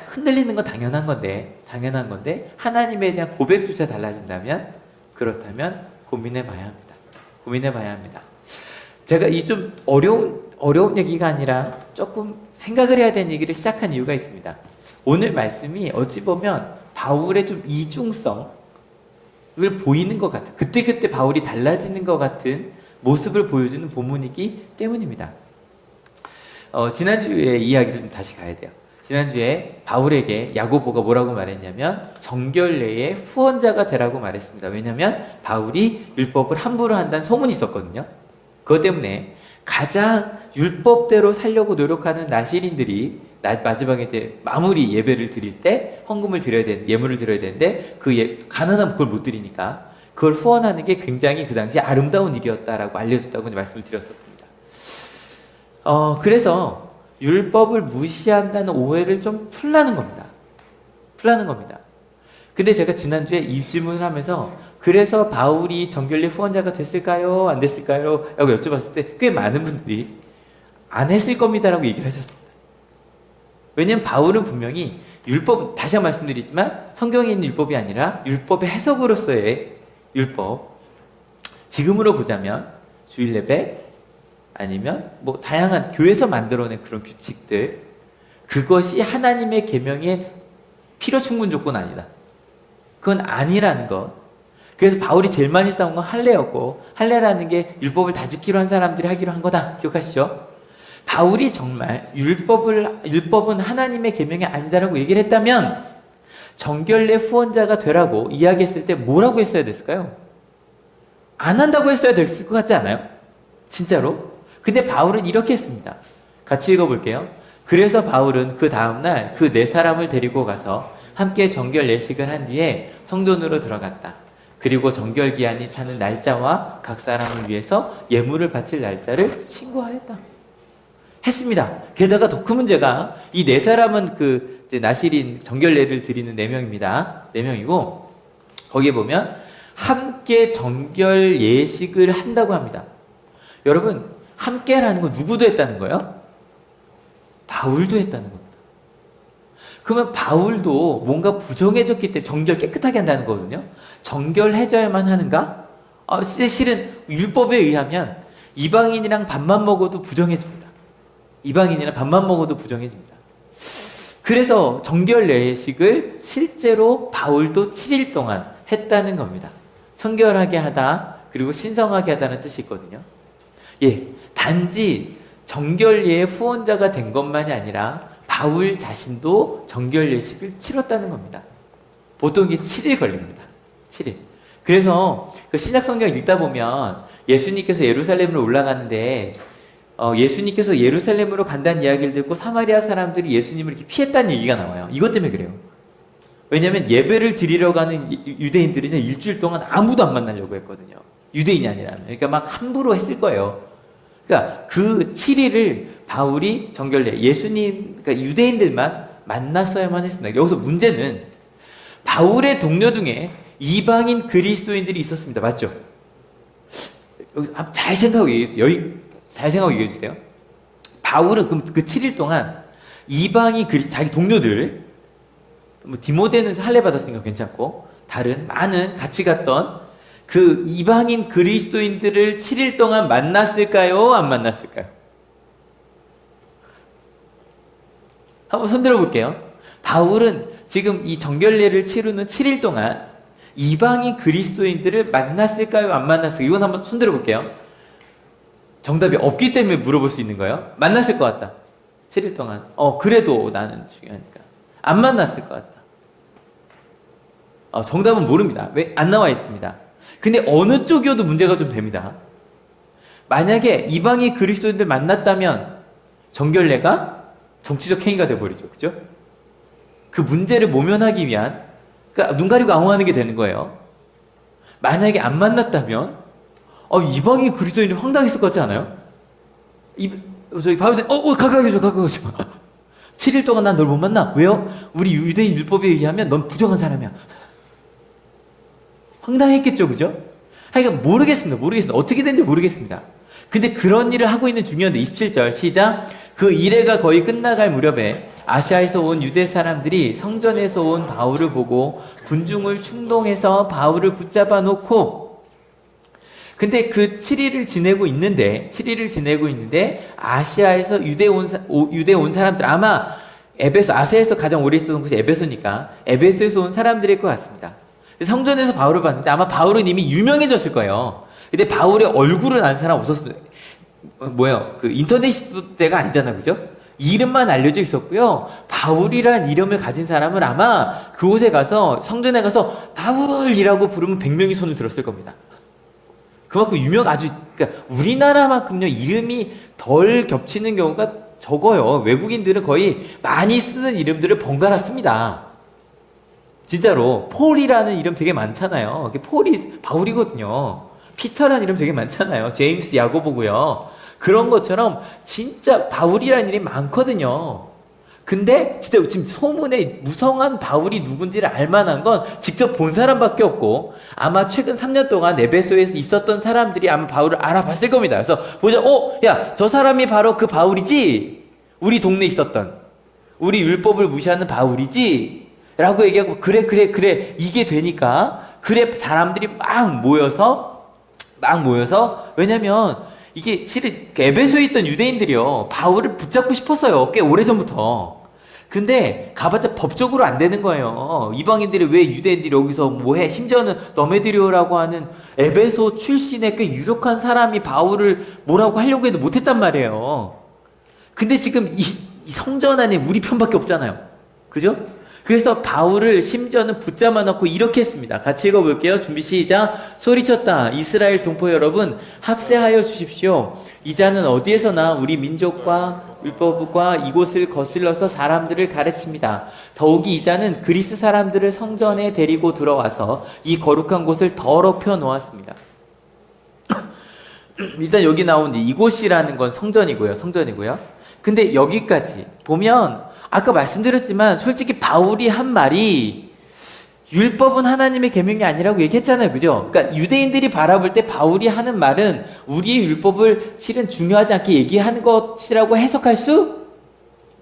B: 흔들리는 건 당연한 건데 하나님에 대한 고백조차 달라진다면, 그렇다면 고민해 봐야 합니다. 제가 이 좀 어려운 얘기가 아니라 조금 생각을 해야 되는 얘기를 시작한 이유가 있습니다. 오늘 말씀이 어찌 보면 바울의 좀 이중성을 보이는 것 같은, 그때그때 바울이 달라지는 것 같은 모습을 보여주는 본문이기 때문입니다. 지난주에 이야기를 좀 다시 가야 돼요. 지난주에 바울에게 야고보가 뭐라고 말했냐면 정결 내의 후원자가 되라고 말했습니다. 왜냐하면 바울이 율법을 함부로 한다는 소문이 있었거든요. 그것 때문에 가장 율법대로 살려고 노력하는 나실인들이 마지막에 이제 마무리 예배를 드릴 때 헌금을 드려야 되는, 예물을 드려야 되는데 가난하면 그걸 못 드리니까 그걸 후원하는 게 굉장히 그 당시 아름다운 일이었다라고 알려줬다고 말씀을 드렸었습니다. 그래서 율법을 무시한다는 오해를 좀 풀라는 겁니다. 근데 제가 지난주에 이 질문을 하면서, 그래서 바울이 정결례 후원자가 됐을까요? 안 됐을까요? 라고 여쭤봤을 때 꽤 많은 분들이 안 했을 겁니다라고 얘기를 하셨습니다. 왜냐면 바울은 분명히 율법, 다시 한번 말씀드리지만 성경에 있는 율법이 아니라 율법의 해석으로서의 율법, 지금으로 보자면 주일 예배 아니면 다양한 교회에서 만들어낸 그런 규칙들, 그것이 하나님의 계명의 필요 충분 조건 아니다. 그건 아니라는 것. 그래서 바울이 제일 많이 싸운 건 할례였고, 할례라는 게 율법을 다 지키려 한 사람들이 하기로 한 거다. 기억하시죠? 바울이 정말 율법은 하나님의 계명이 아니다라고 얘기를 했다면 정결례 후원자가 되라고 이야기했을 때 뭐라고 했어야 됐을까요? 안 한다고 했어야 됐을 것 같지 않아요? 진짜로? 근데 바울은 이렇게 했습니다. 같이 읽어볼게요. 그래서 바울은 그 다음날 그 네 사람을 데리고 가서 함께 정결 예식을 한 뒤에 성전으로 들어갔다. 그리고 정결 기한이 차는 날짜와 각 사람을 위해서 예물을 바칠 날짜를 신고하였다. 했습니다. 게다가 더 큰 문제가, 이 네 사람은 그 나실인 정결례를 드리는 4명입니다. 4명이고 거기에 보면 함께 정결 예식을 한다고 합니다. 여러분, 함께라는 건 누구도 했다는 거예요? 바울도 했다는 겁니다. 그러면 바울도 뭔가 부정해졌기 때문에 정결 깨끗하게 한다는 거거든요. 정결해져야만 하는가? 실은 율법에 의하면 이방인이랑 밥만 먹어도 부정해집니다. 그래서 정결 예식을 실제로 바울도 7일 동안 했다는 겁니다. 청결하게 하다, 그리고 신성하게 하다는 뜻이 있거든요. 예, 단지 정결예의 후원자가 된 것만이 아니라 바울 자신도 정결 예식을 치렀다는 겁니다. 보통 이게 7일 걸립니다. 7일. 그래서 그 신약 성경을 읽다 보면 예수님께서 예루살렘으로 올라가는데 예수님께서 예루살렘으로 간다는 이야기를 듣고 사마리아 사람들이 예수님을 이렇게 피했다는 얘기가 나와요. 이것 때문에 그래요. 왜냐하면 예배를 드리러 가는 유대인들은 일주일 동안 아무도 안 만나려고 했거든요. 유대인이 아니라면. 그러니까 막 함부로 했을 거예요. 그러니까 그 7일을 바울이 정결례, 예수님, 그러니까 유대인들만 만났어야만 했습니다. 여기서 문제는 바울의 동료 중에 이방인 그리스도인들이 있었습니다. 맞죠? 여기서 잘 생각하고 얘기해주세요. 잘 생각하고 얘기해주세요. 바울은 그 7일 동안 이방인 자기 동료들, 뭐 디모데는 할례 받았으니까 괜찮고, 다른 많은 같이 갔던 그 이방인 그리스도인들을 7일 동안 만났을까요? 안 만났을까요? 한번 손들어 볼게요. 바울은 지금 이 정결례를 치르는 7일 동안 이방인 그리스도인들을 만났을까요? 안 만났을까요? 이건 한번 손들어 볼게요. 정답이 없기 때문에 물어볼 수 있는 거예요. 만났을 것 같다. 7일 동안. 그래도 나는 중요하니까. 안 만났을 것 같다. 정답은 모릅니다. 왜? 안 나와 있습니다. 근데 어느 쪽이어도 문제가 좀 됩니다. 만약에 이방인 그리스도인들 만났다면 정결례가 정치적 행위가 돼버리죠. 그죠? 그 문제를 모면하기 위한, 그러니까 눈 가리고 아웅하는 게 되는 거예요. 만약에 안 만났다면 이방인 그리스도인이 황당했을 것 같지 않아요? 저기 바울쌤, 가까이 가지 마. 7일 동안 난 널 못 만나. 왜요? 우리 유대인 율법에 의하면 넌 부정한 사람이야. 황당했겠죠, 그죠? 하여간 모르겠습니다. 어떻게 된지 모르겠습니다. 근데 그런 일을 하고 있는 중요한데, 27절 시작. 그 일회가 거의 끝나갈 무렵에 아시아에서 온 유대 사람들이 성전에서 온 바울을 보고 군중을 충동해서 바울을 붙잡아 놓고, 근데 그 7일을 지내고 있는데 아시아에서 유대 온 사람들, 아마 아시아에서 가장 오래 있었던 곳이 에베소니까 에베소에서 온 사람들일 것 같습니다. 성전에서 바울을 봤는데 아마 바울은 이미 유명해졌을 거예요. 근데 바울의 얼굴을 아는 사람 없었습니다. 그 인터넷 시대가 아니잖아, 그죠? 이름만 알려져 있었고요. 바울이란 이름을 가진 사람은 아마 그곳에 가서, 성전에 가서 바울이라고 부르면 100명이 손을 들었을 겁니다. 그만큼 그러니까 우리나라만큼요, 이름이 덜 겹치는 경우가 적어요. 외국인들은 거의 많이 쓰는 이름들을 번갈아 씁니다. 진짜로. 폴이라는 이름 되게 많잖아요. 폴이 바울이거든요. 피터라는 이름 되게 많잖아요. 제임스, 야고보고요. 그런 것처럼 진짜 바울이라는 이름이 많거든요. 근데 진짜 지금 소문에 무성한 바울이 누군지를 알만한 건 직접 본 사람밖에 없고, 아마 최근 3년 동안 에베소에서 있었던 사람들이 아마 바울을 알아봤을 겁니다. 그래서 보자, 야, 저 사람이 바로 그 바울이지? 우리 동네에 있었던, 우리 율법을 무시하는 바울이지? 라고 얘기하고, 그래 이게 되니까, 그래 사람들이 막 모여서, 왜냐면 이게 실은 에베소에 있던 유대인들이요, 바울을 붙잡고 싶었어요. 꽤 오래전부터. 근데 가봤자 법적으로 안 되는 거예요. 이방인들이 왜 유대인들이 여기서 뭐해? 심지어는 너메드리오라고 하는 에베소 출신의 꽤 유력한 사람이 바울을 뭐라고 하려고 해도 못했단 말이에요. 근데 지금 이 성전 안에 우리 편밖에 없잖아요. 그죠? 그래서 바울을 심지어는 붙잡아 놓고 이렇게 했습니다. 같이 읽어볼게요. 준비 시작. 소리쳤다. 이스라엘 동포 여러분, 합세하여 주십시오. 이 자는 어디에서나 우리 민족과 율법과 이곳을 거슬러서 사람들을 가르칩니다. 더욱이 이 자는 그리스 사람들을 성전에 데리고 들어와서 이 거룩한 곳을 더럽혀 놓았습니다. 일단 여기 나온 이곳이라는 건 성전이고요. 근데 여기까지 보면 아까 말씀드렸지만 솔직히 바울이 한 말이 율법은 하나님의 계명이 아니라고 얘기했잖아요. 그죠? 그러니까 유대인들이 바라볼 때 바울이 하는 말은 우리의 율법을 실은 중요하지 않게 얘기하는 것이라고 해석할 수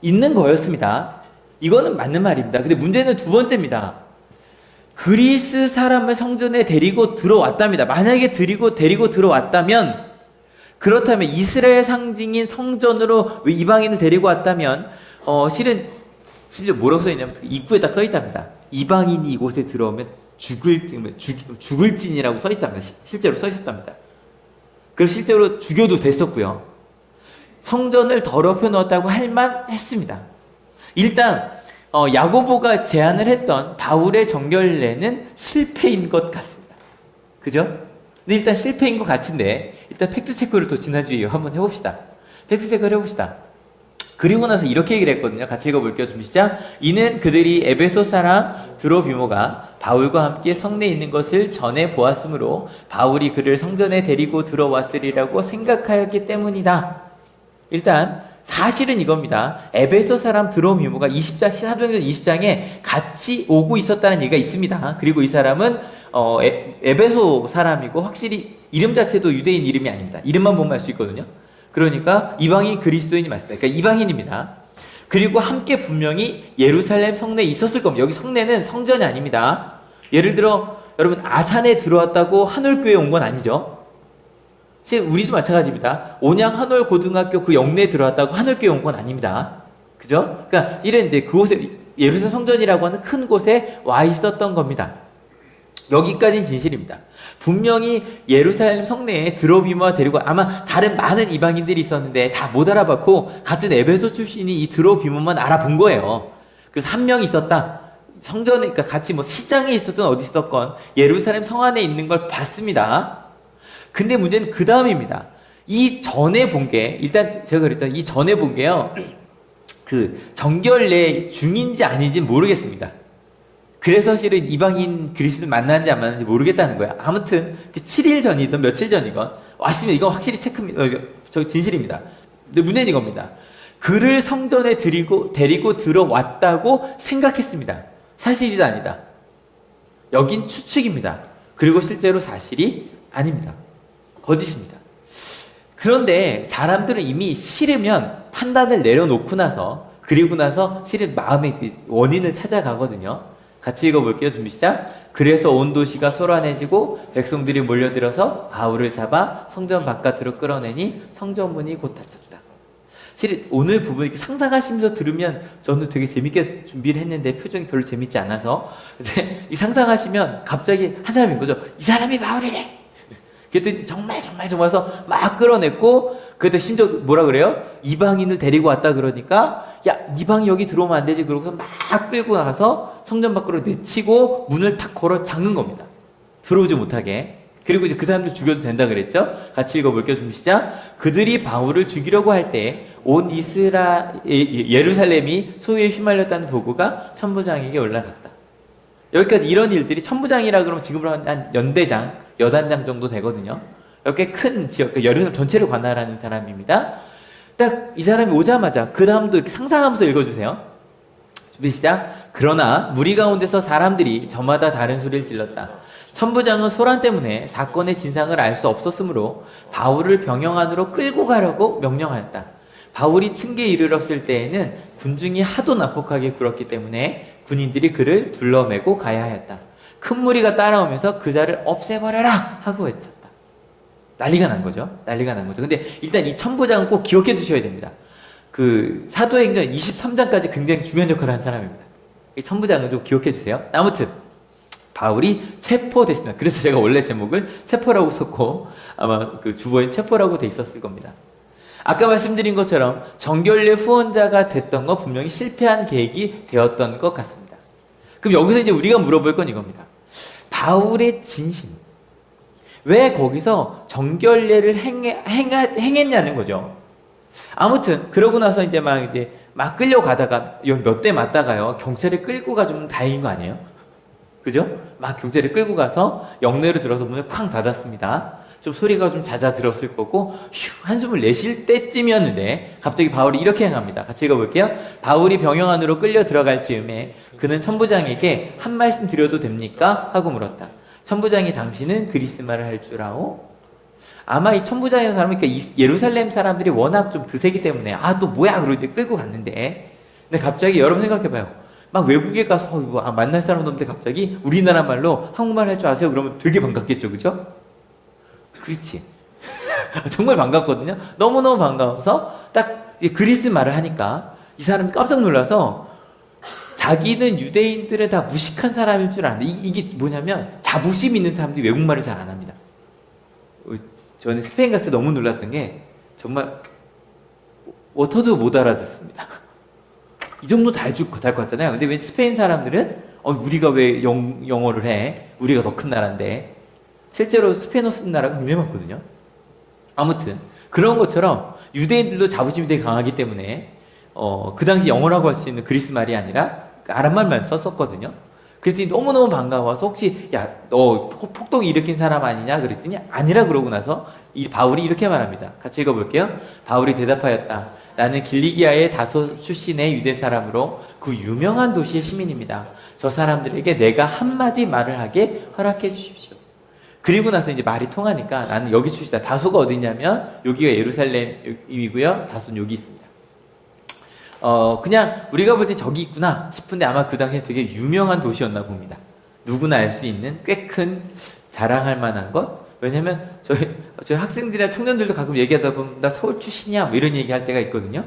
B: 있는 거였습니다. 이거는 맞는 말입니다. 근데 문제는 두 번째입니다. 그리스 사람을 성전에 데리고 들어왔답니다. 만약에 데리고 들어왔다면, 그렇다면 이스라엘 상징인 성전으로 이방인을 데리고 왔다면 실은 심지어 뭐라고 써있냐면 입구에 딱 써있답니다. 이방인이 이곳에 들어오면 죽을진이라고 써있답니다. 실제로 써있었답니다. 그래서 실제로 죽여도 됐었고요. 성전을 더럽혀 놓았다고 할만 했습니다. 일단 야고보가 제안을 했던 바울의 정결례는 실패인 것 같습니다. 그죠? 근데 일단 실패인 것 같은데 일단 팩트체크를 또 지난주에 한번 해봅시다. 팩트체크를 해봅시다. 그리고 나서 이렇게 얘기를 했거든요. 같이 읽어볼게요. 좀 시작. 이는 그들이 에베소 사람 드로비모가 바울과 함께 성내에 있는 것을 전에 보았으므로 바울이 그를 성전에 데리고 들어왔으리라고 생각하였기 때문이다. 일단 사실은 이겁니다. 에베소 사람 드로미모가 사도행전 20장에 같이 오고 있었다는 얘기가 있습니다. 그리고 이 사람은 에베소 사람이고 확실히 이름 자체도 유대인 이름이 아닙니다. 이름만 보면 알 수 있거든요. 그러니까 이방인 그리스도인이 맞습니다. 그러니까 이방인입니다. 그리고 함께 분명히 예루살렘 성내에 있었을 겁니다. 여기 성내는 성전이 아닙니다. 예를 들어 여러분 아산에 들어왔다고 한올교회에 온 건 아니죠. 우리도 마찬가지입니다. 온양 한올 고등학교 그 영내에 들어왔다고 한올교회에 온 건 아닙니다. 그죠? 그러니까 이런 이제 그곳에 예루살렘 성전이라고 하는 큰 곳에 와 있었던 겁니다. 여기까지는 진실입니다. 분명히 예루살렘 성내에 드로비모와 데리고 아마 다른 많은 이방인들이 있었는데 다 못 알아봤고 같은 에베소 출신이 이 드로비모만 알아본 거예요. 그래서 한 명 있었다. 성전에 그러니까 같이 뭐 시장에 있었던 어디 있었건 예루살렘 성 안에 있는 걸 봤습니다. 근데 문제는 그 다음입니다. 이 전에 본 게 일단 제가 그랬잖아요. 이 전에 본 게요. 그 정결례 중인지 아닌지 모르겠습니다. 그래서 실은 이방인 그리스도를 만났는지 안 만났는지 모르겠다는 거야. 아무튼 그 7일 전이든 며칠 전이건 왔으면 이건 확실히 체크입니다. 저 진실입니다. 근데 문제는 이겁니다. 그를 성전에 데리고 들어왔다고 생각했습니다. 사실이 아니다. 여긴 추측입니다. 그리고 실제로 사실이 아닙니다. 거짓입니다. 그런데 사람들은 이미 싫으면 판단을 내려놓고 나서 그리고 나서 실은 마음의 그 원인을 찾아가거든요. 같이 읽어볼게요. 준비 시작. 그래서 온 도시가 소란해지고 백성들이 몰려들어서 바울을 잡아 성전 바깥으로 끌어내니 성전문이 곧 닫혔다. 실은 오늘 부분 이렇게 상상하시면서 들으면 저는 되게 재밌게 준비를 했는데 표정이 별로 재밌지 않아서 근데 이 상상하시면 갑자기 한 사람인 거죠. 이 사람이 바울이래. 그랬더니 정말 해서 막 끌어냈고 그때 심지어 뭐라 그래요? 이방인을 데리고 왔다 그러니까 야 이방이 여기 들어오면 안 되지 그러고서 막 끌고 나가서 성전 밖으로 내치고 문을 탁 걸어 잠근 겁니다. 들어오지 못하게. 그리고 이제 그 사람들 죽여도 된다 그랬죠? 같이 읽어볼게요. 준비 시작. 그들이 바울을 죽이려고 할 때 온 예루살렘이 소위에 휘말렸다는 보고가 천부장에게 올라갔다. 여기까지 이런 일들이 천부장이라 그러면 지금으로 한 연대장, 여단장 정도 되거든요. 꽤 큰 지역, 예루살렘 전체를 관할하는 사람입니다. 딱 이 사람이 오자마자 그 다음도 이렇게 상상하면서 읽어주세요. 준비 시작. 그러나 무리 가운데서 사람들이 저마다 다른 소리를 질렀다. 천부장은 소란 때문에 사건의 진상을 알 수 없었으므로 바울을 병영 안으로 끌고 가려고 명령하였다. 바울이 층계에 이르렀을 때에는 군중이 하도 난폭하게 굴었기 때문에 군인들이 그를 둘러매고 가야 하였다. 큰 무리가 따라오면서 그 자를 없애버려라 하고 외쳤다. 난리가 난 거죠. 근데 일단 이 천부장은 꼭 기억해 두셔야 됩니다. 그 사도행전 23장까지 굉장히 중요한 역할을 한 사람입니다. 이 천부장은 좀 기억해 주세요. 아무튼 바울이 체포됐습니다. 그래서 제가 원래 제목을 체포라고 썼고 아마 그 주보에 체포라고 돼 있었을 겁니다. 아까 말씀드린 것처럼 정결례 후원자가 됐던 거 분명히 실패한 계획이 되었던 것 같습니다. 그럼 여기서 이제 우리가 물어볼 건 이겁니다. 바울의 진심. 왜 거기서 정결례를 행했냐는 거죠. 아무튼 그러고 나서 이제 막 끌려가다가 몇 대 맞다가요 경찰에 끌고 가주면 다행인 거 아니에요? 그죠? 막 경찰에 끌고 가서 영내로 들어서 문을 쾅 닫았습니다. 좀 소리가 좀 잦아들었을 거고 휴 한숨을 내쉴 때쯤이었는데 갑자기 바울이 이렇게 행합니다. 같이 읽어볼게요. 바울이 병영 안으로 끌려 들어갈 즈음에 그는 천부장에게 한 말씀 드려도 됩니까? 하고 물었다. 천부장이 당신은 그리스말을 할 줄 아오? 아마 이 천부장이라는 사람은 그러니까 예루살렘 사람들이 워낙 좀 드세기 때문에 또 뭐야 그러고 끌고 갔는데 근데 갑자기 여러분 생각해봐요. 막 외국에 가서 만날 사람도 없는데 갑자기 우리나라 말로 한국말 할 줄 아세요? 그러면 되게 반갑겠죠, 그죠? 그렇지. 정말 반갑거든요. 너무너무 반가워서 딱 그리스 말을 하니까 이 사람이 깜짝 놀라서 자기는 유대인들은 다 무식한 사람일 줄 아는데 이게 뭐냐면 자부심 있는 사람들이 외국말을 잘 안 합니다. 저는 스페인 갔을 때 너무 놀랐던 게 정말 워터도 못 알아듣습니다. 이 정도 다 해줄 것 같잖아요. 근데 왜 스페인 사람들은 우리가 왜 영어를 해? 우리가 더 큰 나라인데. 실제로 스페인어 쓰는 나라가 굉장히 많거든요. 아무튼 그런 것처럼 유대인들도 자부심이 되게 강하기 때문에 그 당시 영어라고 할 수 있는 그리스 말이 아니라 아랍말만 썼었거든요. 그랬더니 너무너무 반가워서 혹시 야 너 폭동 일으킨 사람 아니냐 그랬더니 아니라 그러고 나서 이 바울이 이렇게 말합니다. 같이 읽어볼게요. 바울이 대답하였다. 나는 길리기아의 다소 출신의 유대 사람으로 그 유명한 도시의 시민입니다. 저 사람들에게 내가 한마디 말을 하게 허락해 주십시오. 그리고 나서 이제 말이 통하니까 나는 여기 출신이다. 다소가 어디냐면 여기가 예루살렘이고요. 다소는 여기 있습니다. 그냥 우리가 볼 때 저기 있구나 싶은데 아마 그 당시에 되게 유명한 도시였나 봅니다. 누구나 알 수 있는 꽤 큰 자랑할 만한 것. 왜냐면 저희 학생들이나 청년들도 가끔 얘기하다 보면 나 서울 출신이야 뭐 이런 얘기 할 때가 있거든요.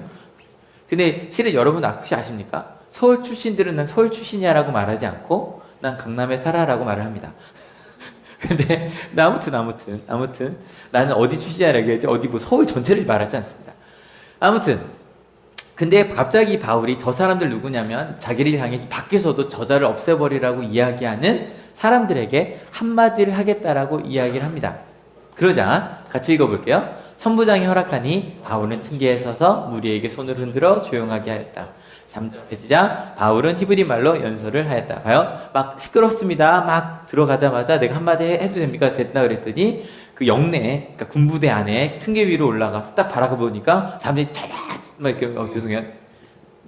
B: 근데 실은 여러분 혹시 아십니까? 서울 출신들은 난 서울 출신이야 라고 말하지 않고 난 강남에 살아라고 말을 합니다. 근데 아무튼 나는 어디 출신이라고 얘기하지 어디 뭐 서울 전체를 말하지 않습니다. 아무튼 근데 갑자기 바울이 저 사람들 누구냐면 자기를 향해 밖에서도 저자를 없애버리라고 이야기하는 사람들에게 한마디를 하겠다라고 이야기를 합니다. 그러자 같이 읽어볼게요. 천부장이 허락하니 바울은 층계에 서서 무리에게 손을 흔들어 조용하게 하였다. 잠잠해지자 바울은 히브리 말로 연설을 하였다. 봐요. 막 시끄럽습니다. 막 들어가자마자 내가 한마디 해도 됩니까? 됐다 그랬더니 그 영내, 그러니까 군부대 안에 층계 위로 올라가서 딱 바라보니까 사람들이 막 이렇게 죄송해요.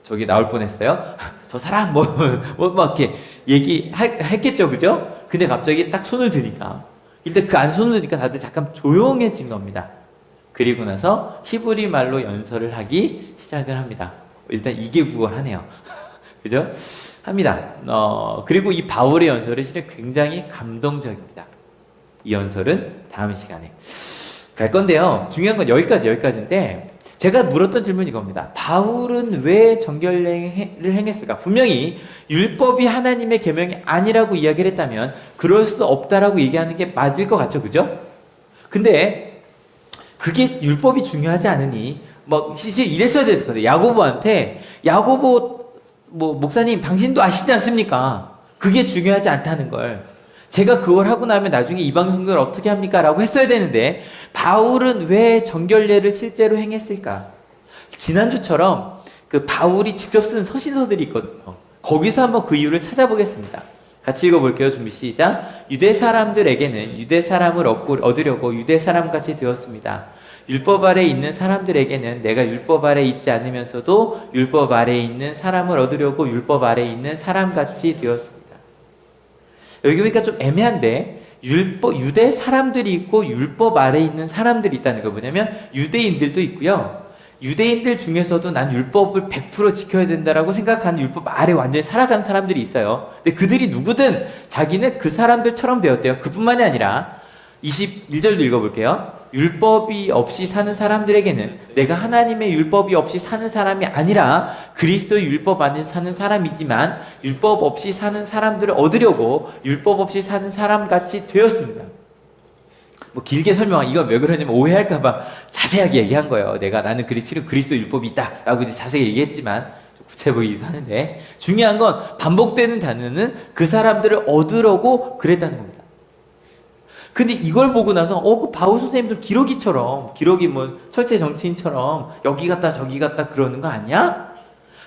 B: 저기 나올 뻔했어요. 저 사람 막 이렇게 얘기했겠죠, 그죠? 근데 갑자기 딱 손을 드니까 일단 그 안 손을 드니까 다들 잠깐 조용해진 겁니다. 그리고 나서 히브리 말로 연설을 하기 시작을 합니다. 일단 2개국어를 하네요. 그죠? 합니다. 그리고 이 바울의 연설은 실은 굉장히 감동적입니다. 이 연설은 다음 시간에 갈 건데요. 중요한 건 여기까지인데 제가 물었던 질문이 이겁니다. 바울은 왜 정결례를 행했을까? 분명히 율법이 하나님의 계명이 아니라고 이야기를 했다면 그럴 수 없다라고 얘기하는 게 맞을 것 같죠, 그죠? 근데 그게 율법이 중요하지 않으니 사실 이랬어야 됐을 거예요. 야고보 목사님 당신도 아시지 않습니까? 그게 중요하지 않다는 걸. 제가 그걸 하고 나면 나중에 이방 성도를 어떻게 합니까? 라고 했어야 되는데 바울은 왜 정결례를 실제로 행했을까? 지난주처럼 그 바울이 직접 쓴 서신서들이 있거든요. 거기서 한번 그 이유를 찾아보겠습니다. 같이 읽어볼게요. 준비 시작. 유대 사람들에게는 유대 사람을 얻으려고 유대 사람같이 되었습니다. 율법 아래 있는 사람들에게는 내가 율법 아래 있지 않으면서도 율법 아래 있는 사람을 얻으려고 율법 아래 있는 사람같이 되었습니다. 여기 보니까 좀 애매한데 유대 사람들이 있고 율법 아래 있는 사람들이 있다는 거 뭐냐면 유대인들도 있고요. 유대인들 중에서도 난 율법을 100% 지켜야 된다라고 생각하는 율법 아래 완전히 살아가는 사람들이 있어요. 근데 그들이 누구든 자기는 그 사람들처럼 되었대요. 그뿐만이 아니라 21절도 읽어볼게요. 율법이 없이 사는 사람들에게는 내가 하나님의 율법이 없이 사는 사람이 아니라 그리스도의 율법 안에 사는 사람이지만 율법 없이 사는 사람들을 얻으려고 율법 없이 사는 사람같이 되었습니다. 길게 설명한 이건 왜 그러냐면 오해할까봐 자세하게 얘기한 거예요. 나는 그리스도 율법이 있다 라고 이제 자세히 얘기했지만 좀 구체적이기도 하는데 중요한 건 반복되는 단어는 그 사람들을 얻으려고 그랬다는 겁니다. 근데 이걸 보고 나서 그 바울 선생님도 기러기 철새 정치인처럼 여기 갔다 저기 갔다 그러는 거 아니야?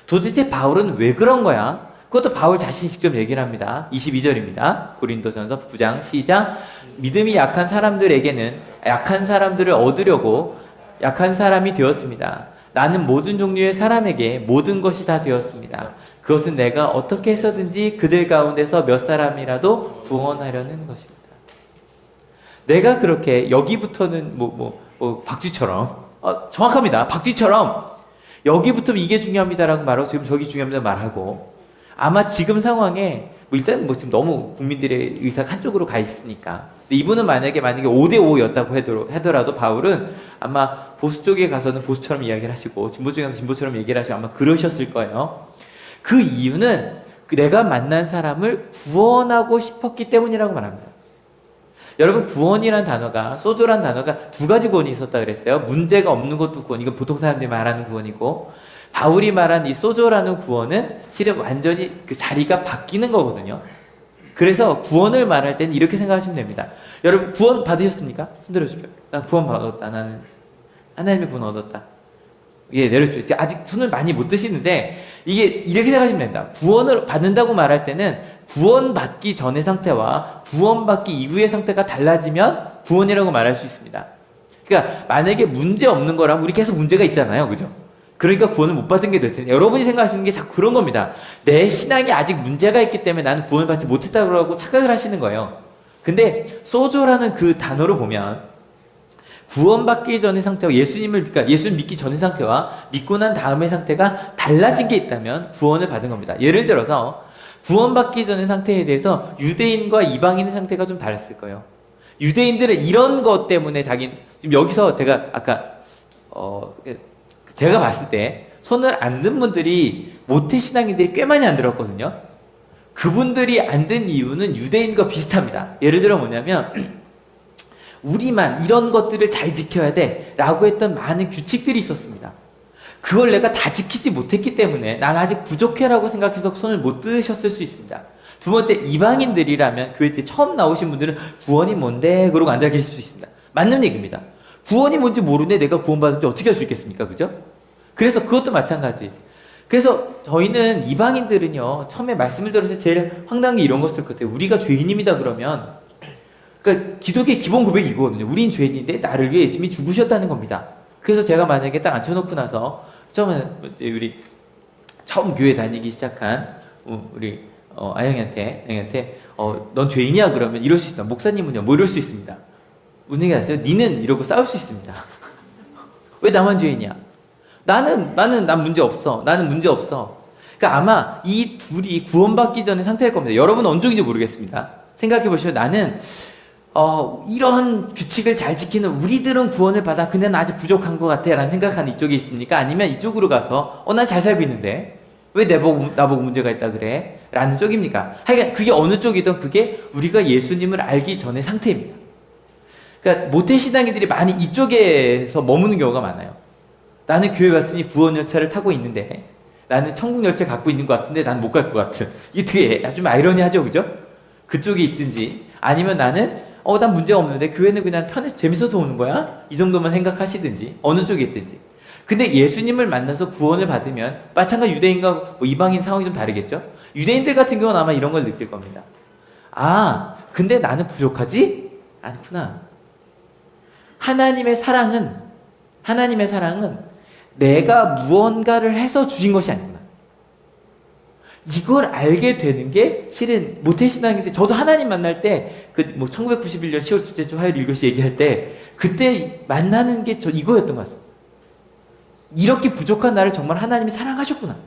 B: 도대체 바울은 왜 그런 거야? 그것도 바울 자신이 직접 얘기를 합니다. 22절입니다. 고린도전서 9장 시작. 믿음이 약한 사람들에게는 약한 사람들을 얻으려고 약한 사람이 되었습니다. 나는 모든 종류의 사람에게 모든 것이 다 되었습니다. 그것은 내가 어떻게 해서든지 그들 가운데서 몇 사람이라도 구원하려는 것입니다. 내가 그렇게 여기부터는 박쥐처럼 정확합니다. 박쥐처럼 여기부터 이게 중요합니다라고 말하고 지금 저기 중요합니다 말하고 아마 지금 상황에 일단 지금 너무 국민들의 의사가 한쪽으로 가 있으니까 근데 이분은 만약에 5대5였다고 하더라도 바울은 아마 보수 쪽에 가서는 보수처럼 이야기를 하시고 진보 쪽에 가서 진보처럼 얘기를 하시고 아마 그러셨을 거예요. 그 이유는 내가 만난 사람을 구원하고 싶었기 때문이라고 말합니다. 여러분, 구원이란 단어가, 소조란 단어가 두 가지 구원이 있었다 그랬어요. 문제가 없는 것도 구원, 이건 보통 사람들이 말하는 구원이고, 바울이 말한 이 소조라는 구원은 실은 완전히 그 자리가 바뀌는 거거든요. 그래서 구원을 말할 때는 이렇게 생각하시면 됩니다. 여러분, 구원 받으셨습니까? 손 들어주십시오. 난 구원 받았다. 나는 하나님의 구원 얻었다. 예, 내려주십시오. 아직 손을 많이 못 드시는데, 이게 이렇게 생각하시면 됩니다. 구원을 받는다고 말할 때는 구원받기 전의 상태와 구원받기 이후의 상태가 달라지면 구원이라고 말할 수 있습니다. 그러니까 만약에 문제 없는 거라면 우리 계속 문제가 있잖아요. 그죠? 그러니까 구원을 못 받은 게 될 텐데, 여러분이 생각하시는 게 자꾸 그런 겁니다. 내 신앙이 아직 문제가 있기 때문에 나는 구원을 받지 못했다고 착각을 하시는 거예요. 근데 소조라는 그 단어로 보면 구원받기 전의 상태와 그러니까 예수님 믿기 전의 상태와 믿고 난 다음의 상태가 달라진 게 있다면 구원을 받은 겁니다. 예를 들어서 구원받기 전의 상태에 대해서 유대인과 이방인의 상태가 좀 달랐을 거예요. 유대인들은 이런 것 때문에 지금 여기서 제가 아까 제가 봤을 때 손을 안 든 분들이 모태신앙인들이 꽤 많이 안 들었거든요. 그분들이 안 든 이유는 유대인과 비슷합니다. 예를 들어 뭐냐면 우리만 이런 것들을 잘 지켜야 돼 라고 했던 많은 규칙들이 있었습니다. 그걸 내가 다 지키지 못했기 때문에 난 아직 부족해 라고 생각해서 손을 못 드셨을 수 있습니다. 두 번째, 이방인들이라면 교회 때 처음 나오신 분들은 구원이 뭔데? 그러고 앉아 계실 수 있습니다. 맞는 얘기입니다. 구원이 뭔지 모르는데 내가 구원받은지 어떻게 할 수 있겠습니까? 그죠? 그래서 그것도 마찬가지. 그래서 저희는 이방인들은요, 처음에 말씀을 들어서 제일 황당한 게 이런 거 쓸 것 같아요. 우리가 죄인입니다 그러면, 그러니까 기독교의 기본 고백이 이거거든요. 우린 죄인인데 나를 위해 예수님이 죽으셨다는 겁니다. 그래서 제가 만약에 딱 앉혀놓고 나서 우리 처음 교회 다니기 시작한 우리 아영이한테 넌 죄인이야 그러면 이럴 수 있다. 목사님은요 뭐 이럴 수 있습니다. 무슨 얘기 아세요? 니는 이러고 싸울 수 있습니다. 왜 나만 죄인이야? 난 문제 없어. 나는 문제 없어. 그러니까 아마 이 둘이 구원받기 전의 상태일 겁니다. 여러분은 어느 쪽인지 모르겠습니다. 생각해 보시면 나는 이런 규칙을 잘 지키는 우리들은 구원을 받아. 근데 나 아직 부족한 것 같아. 라는 생각하는 이쪽에 있습니까? 아니면 이쪽으로 가서 난 잘 살고 있는데 왜 나보고 문제가 있다 그래? 라는 쪽입니까? 하여간 그게 어느 쪽이든 그게 우리가 예수님을 알기 전의 상태입니다. 그러니까 모태신앙인들이 많이 이쪽에서 머무는 경우가 많아요. 나는 교회 왔으니 구원 열차를 타고 있는데 나는 천국 열차 갖고 있는 것 같은데 난 못 갈 것 같은. 이게 되게 좀 아이러니하죠, 그죠? 그쪽에 있든지 아니면 나는 난 문제가 없는데 교회는 그냥 편해서 재밌어서 오는 거야? 이 정도만 생각하시든지 어느 쪽에 있든지. 근데 예수님을 만나서 구원을 받으면 마찬가지 유대인과 이방인 상황이 좀 다르겠죠? 유대인들 같은 경우는 아마 이런 걸 느낄 겁니다. 근데 나는 부족하지? 않구나. 하나님의 사랑은 내가 무언가를 해서 주신 것이 아니구나. 이걸 알게 되는 게 실은 모태신앙인데, 저도 하나님 만날 때 1991년 10월 둘째 주 화요일 1교시 얘기할 때 그때 만나는 게 이거였던 것 같습니다. 이렇게 부족한 나를 정말 하나님이 사랑하셨구나.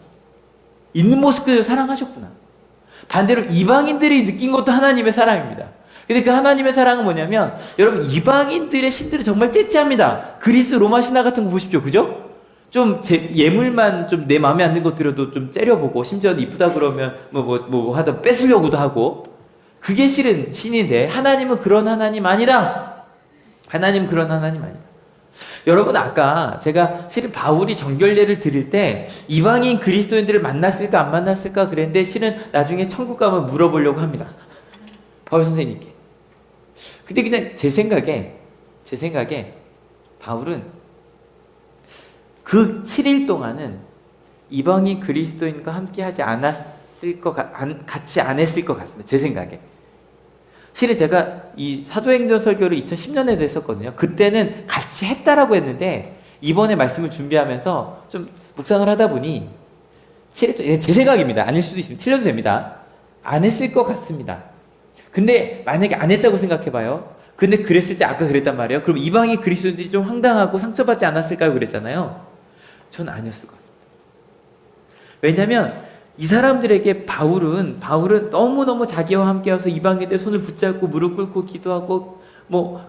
B: 있는 모습 그대로 사랑하셨구나. 반대로 이방인들이 느낀 것도 하나님의 사랑입니다. 근데 그 하나님의 사랑은 뭐냐면, 여러분, 이방인들의 신들은 정말 째째합니다. 그리스 로마 신화 같은 거 보십시오. 그죠? 예물만 좀 내 마음에 안 드는 것들도 좀 째려보고, 심지어 이쁘다 그러면 하다 뺏으려고도 하고, 그게 실은 신인데, 하나님은 그런 하나님 아니다. 하나님은 그런 하나님 아니다. 여러분, 아까 제가 실은 바울이 정결례를 드릴 때 이방인 그리스도인들을 만났을까 안 만났을까 그랬는데, 실은 나중에 천국 가면 물어보려고 합니다. 바울 선생님께. 근데 그냥 제 생각에 바울은 그 7일 동안은 이방인 그리스도인과 함께 하지 않았을 같이 안 했을 것 같습니다. 제 생각에. 실은 제가 이 사도행전 설교를 2010년에도 했었거든요. 그때는 같이 했다라고 했는데, 이번에 말씀을 준비하면서 좀 묵상을 하다 보니, 제 생각입니다. 아닐 수도 있습니다. 틀려도 됩니다. 안 했을 것 같습니다. 근데 만약에 안 했다고 생각해봐요. 근데 그랬을 때 아까 그랬단 말이에요. 그럼 이방인 그리스도인들이 좀 황당하고 상처받지 않았을까요? 그랬잖아요. 저는 아니었을 것 같습니다. 왜냐하면 이 사람들에게 바울은 너무너무 자기와 함께 와서 이방인들 손을 붙잡고 무릎 꿇고 기도하고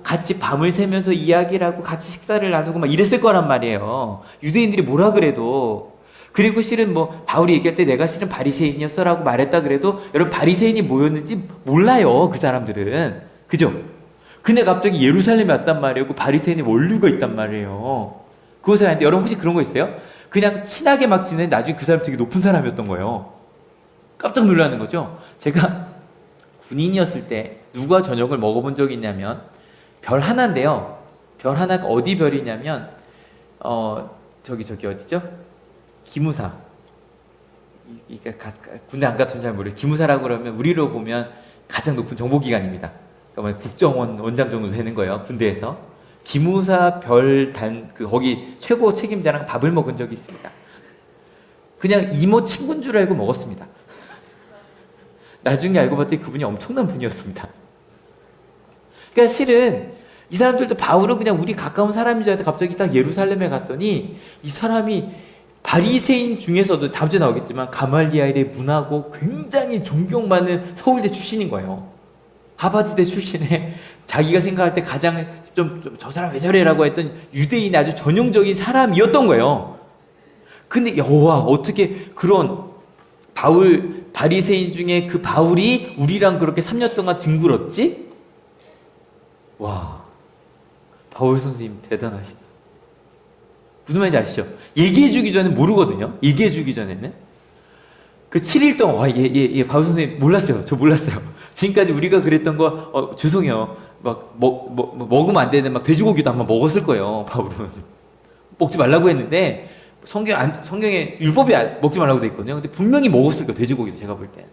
B: 같이 밤을 새면서 이야기를 하고 같이 식사를 나누고 막 이랬을 거란 말이에요. 유대인들이 뭐라 그래도. 그리고 실은 뭐 바울이 얘기할 때 내가 실은 바리새인이었어라고 말했다 그래도 여러분 바리새인이 뭐였는지 몰라요. 그 사람들은. 그죠? 근데 갑자기 예루살렘에 왔단 말이에요. 그 바리새인이 원류가 있단 말이에요. 그것을 하는데 여러분 혹시 그런 거 있어요? 그냥 친하게 막 지내는데 나중에 그 사람 되게 높은 사람이었던 거예요. 깜짝 놀라는 거죠. 제가 군인이었을 때 누가 저녁을 먹어본 적이 있냐면 별 하나인데요. 별 하나가 어디 별이냐면 저기 어디죠? 기무사. 군대 안 갔으면 잘 모르겠어요. 기무사라고 그러면 우리로 보면 가장 높은 정보기관입니다. 그러니까 국정원 원장 정도 되는 거예요. 군대에서. 기무사 거기 최고 책임자랑 밥을 먹은 적이 있습니다. 그냥 이모 친구인 줄 알고 먹었습니다. 나중에 알고 봤더니 그분이 엄청난 분이었습니다. 그러니까 실은 이 사람들도 바울은 그냥 우리 가까운 사람인 줄 알았는데 갑자기 딱 예루살렘에 갔더니 이 사람이 바리새인 중에서도 다음 주에 나오겠지만 가말리엘의 문하고 굉장히 존경받는 서울대 출신인 거예요. 하버드대 출신에 자기가 생각할 때 가장 저 사람 왜 저래라고 했던 유대인의 아주 전형적인 사람이었던 거예요. 근데 여호와 어떻게 그런 바리새인 중에 그 바울이 우리랑 그렇게 3년 동안 뒹굴었지? 와, 바울 선생님 대단하시다. 무슨 말인지 아시죠? 얘기해주기 전에 모르거든요. 얘기해주기 전에는. 그 7일 동안, 바울 선생님 몰랐어요. 저 몰랐어요. 지금까지 우리가 그랬던 거, 죄송해요. 먹으면 안 되는 돼지고기도 한번 먹었을 거예요. 바울은. 먹지 말라고 했는데, 성경에 율법이 먹지 말라고 돼 있거든요. 근데 분명히 먹었을 거예요. 돼지고기도 제가 볼 때.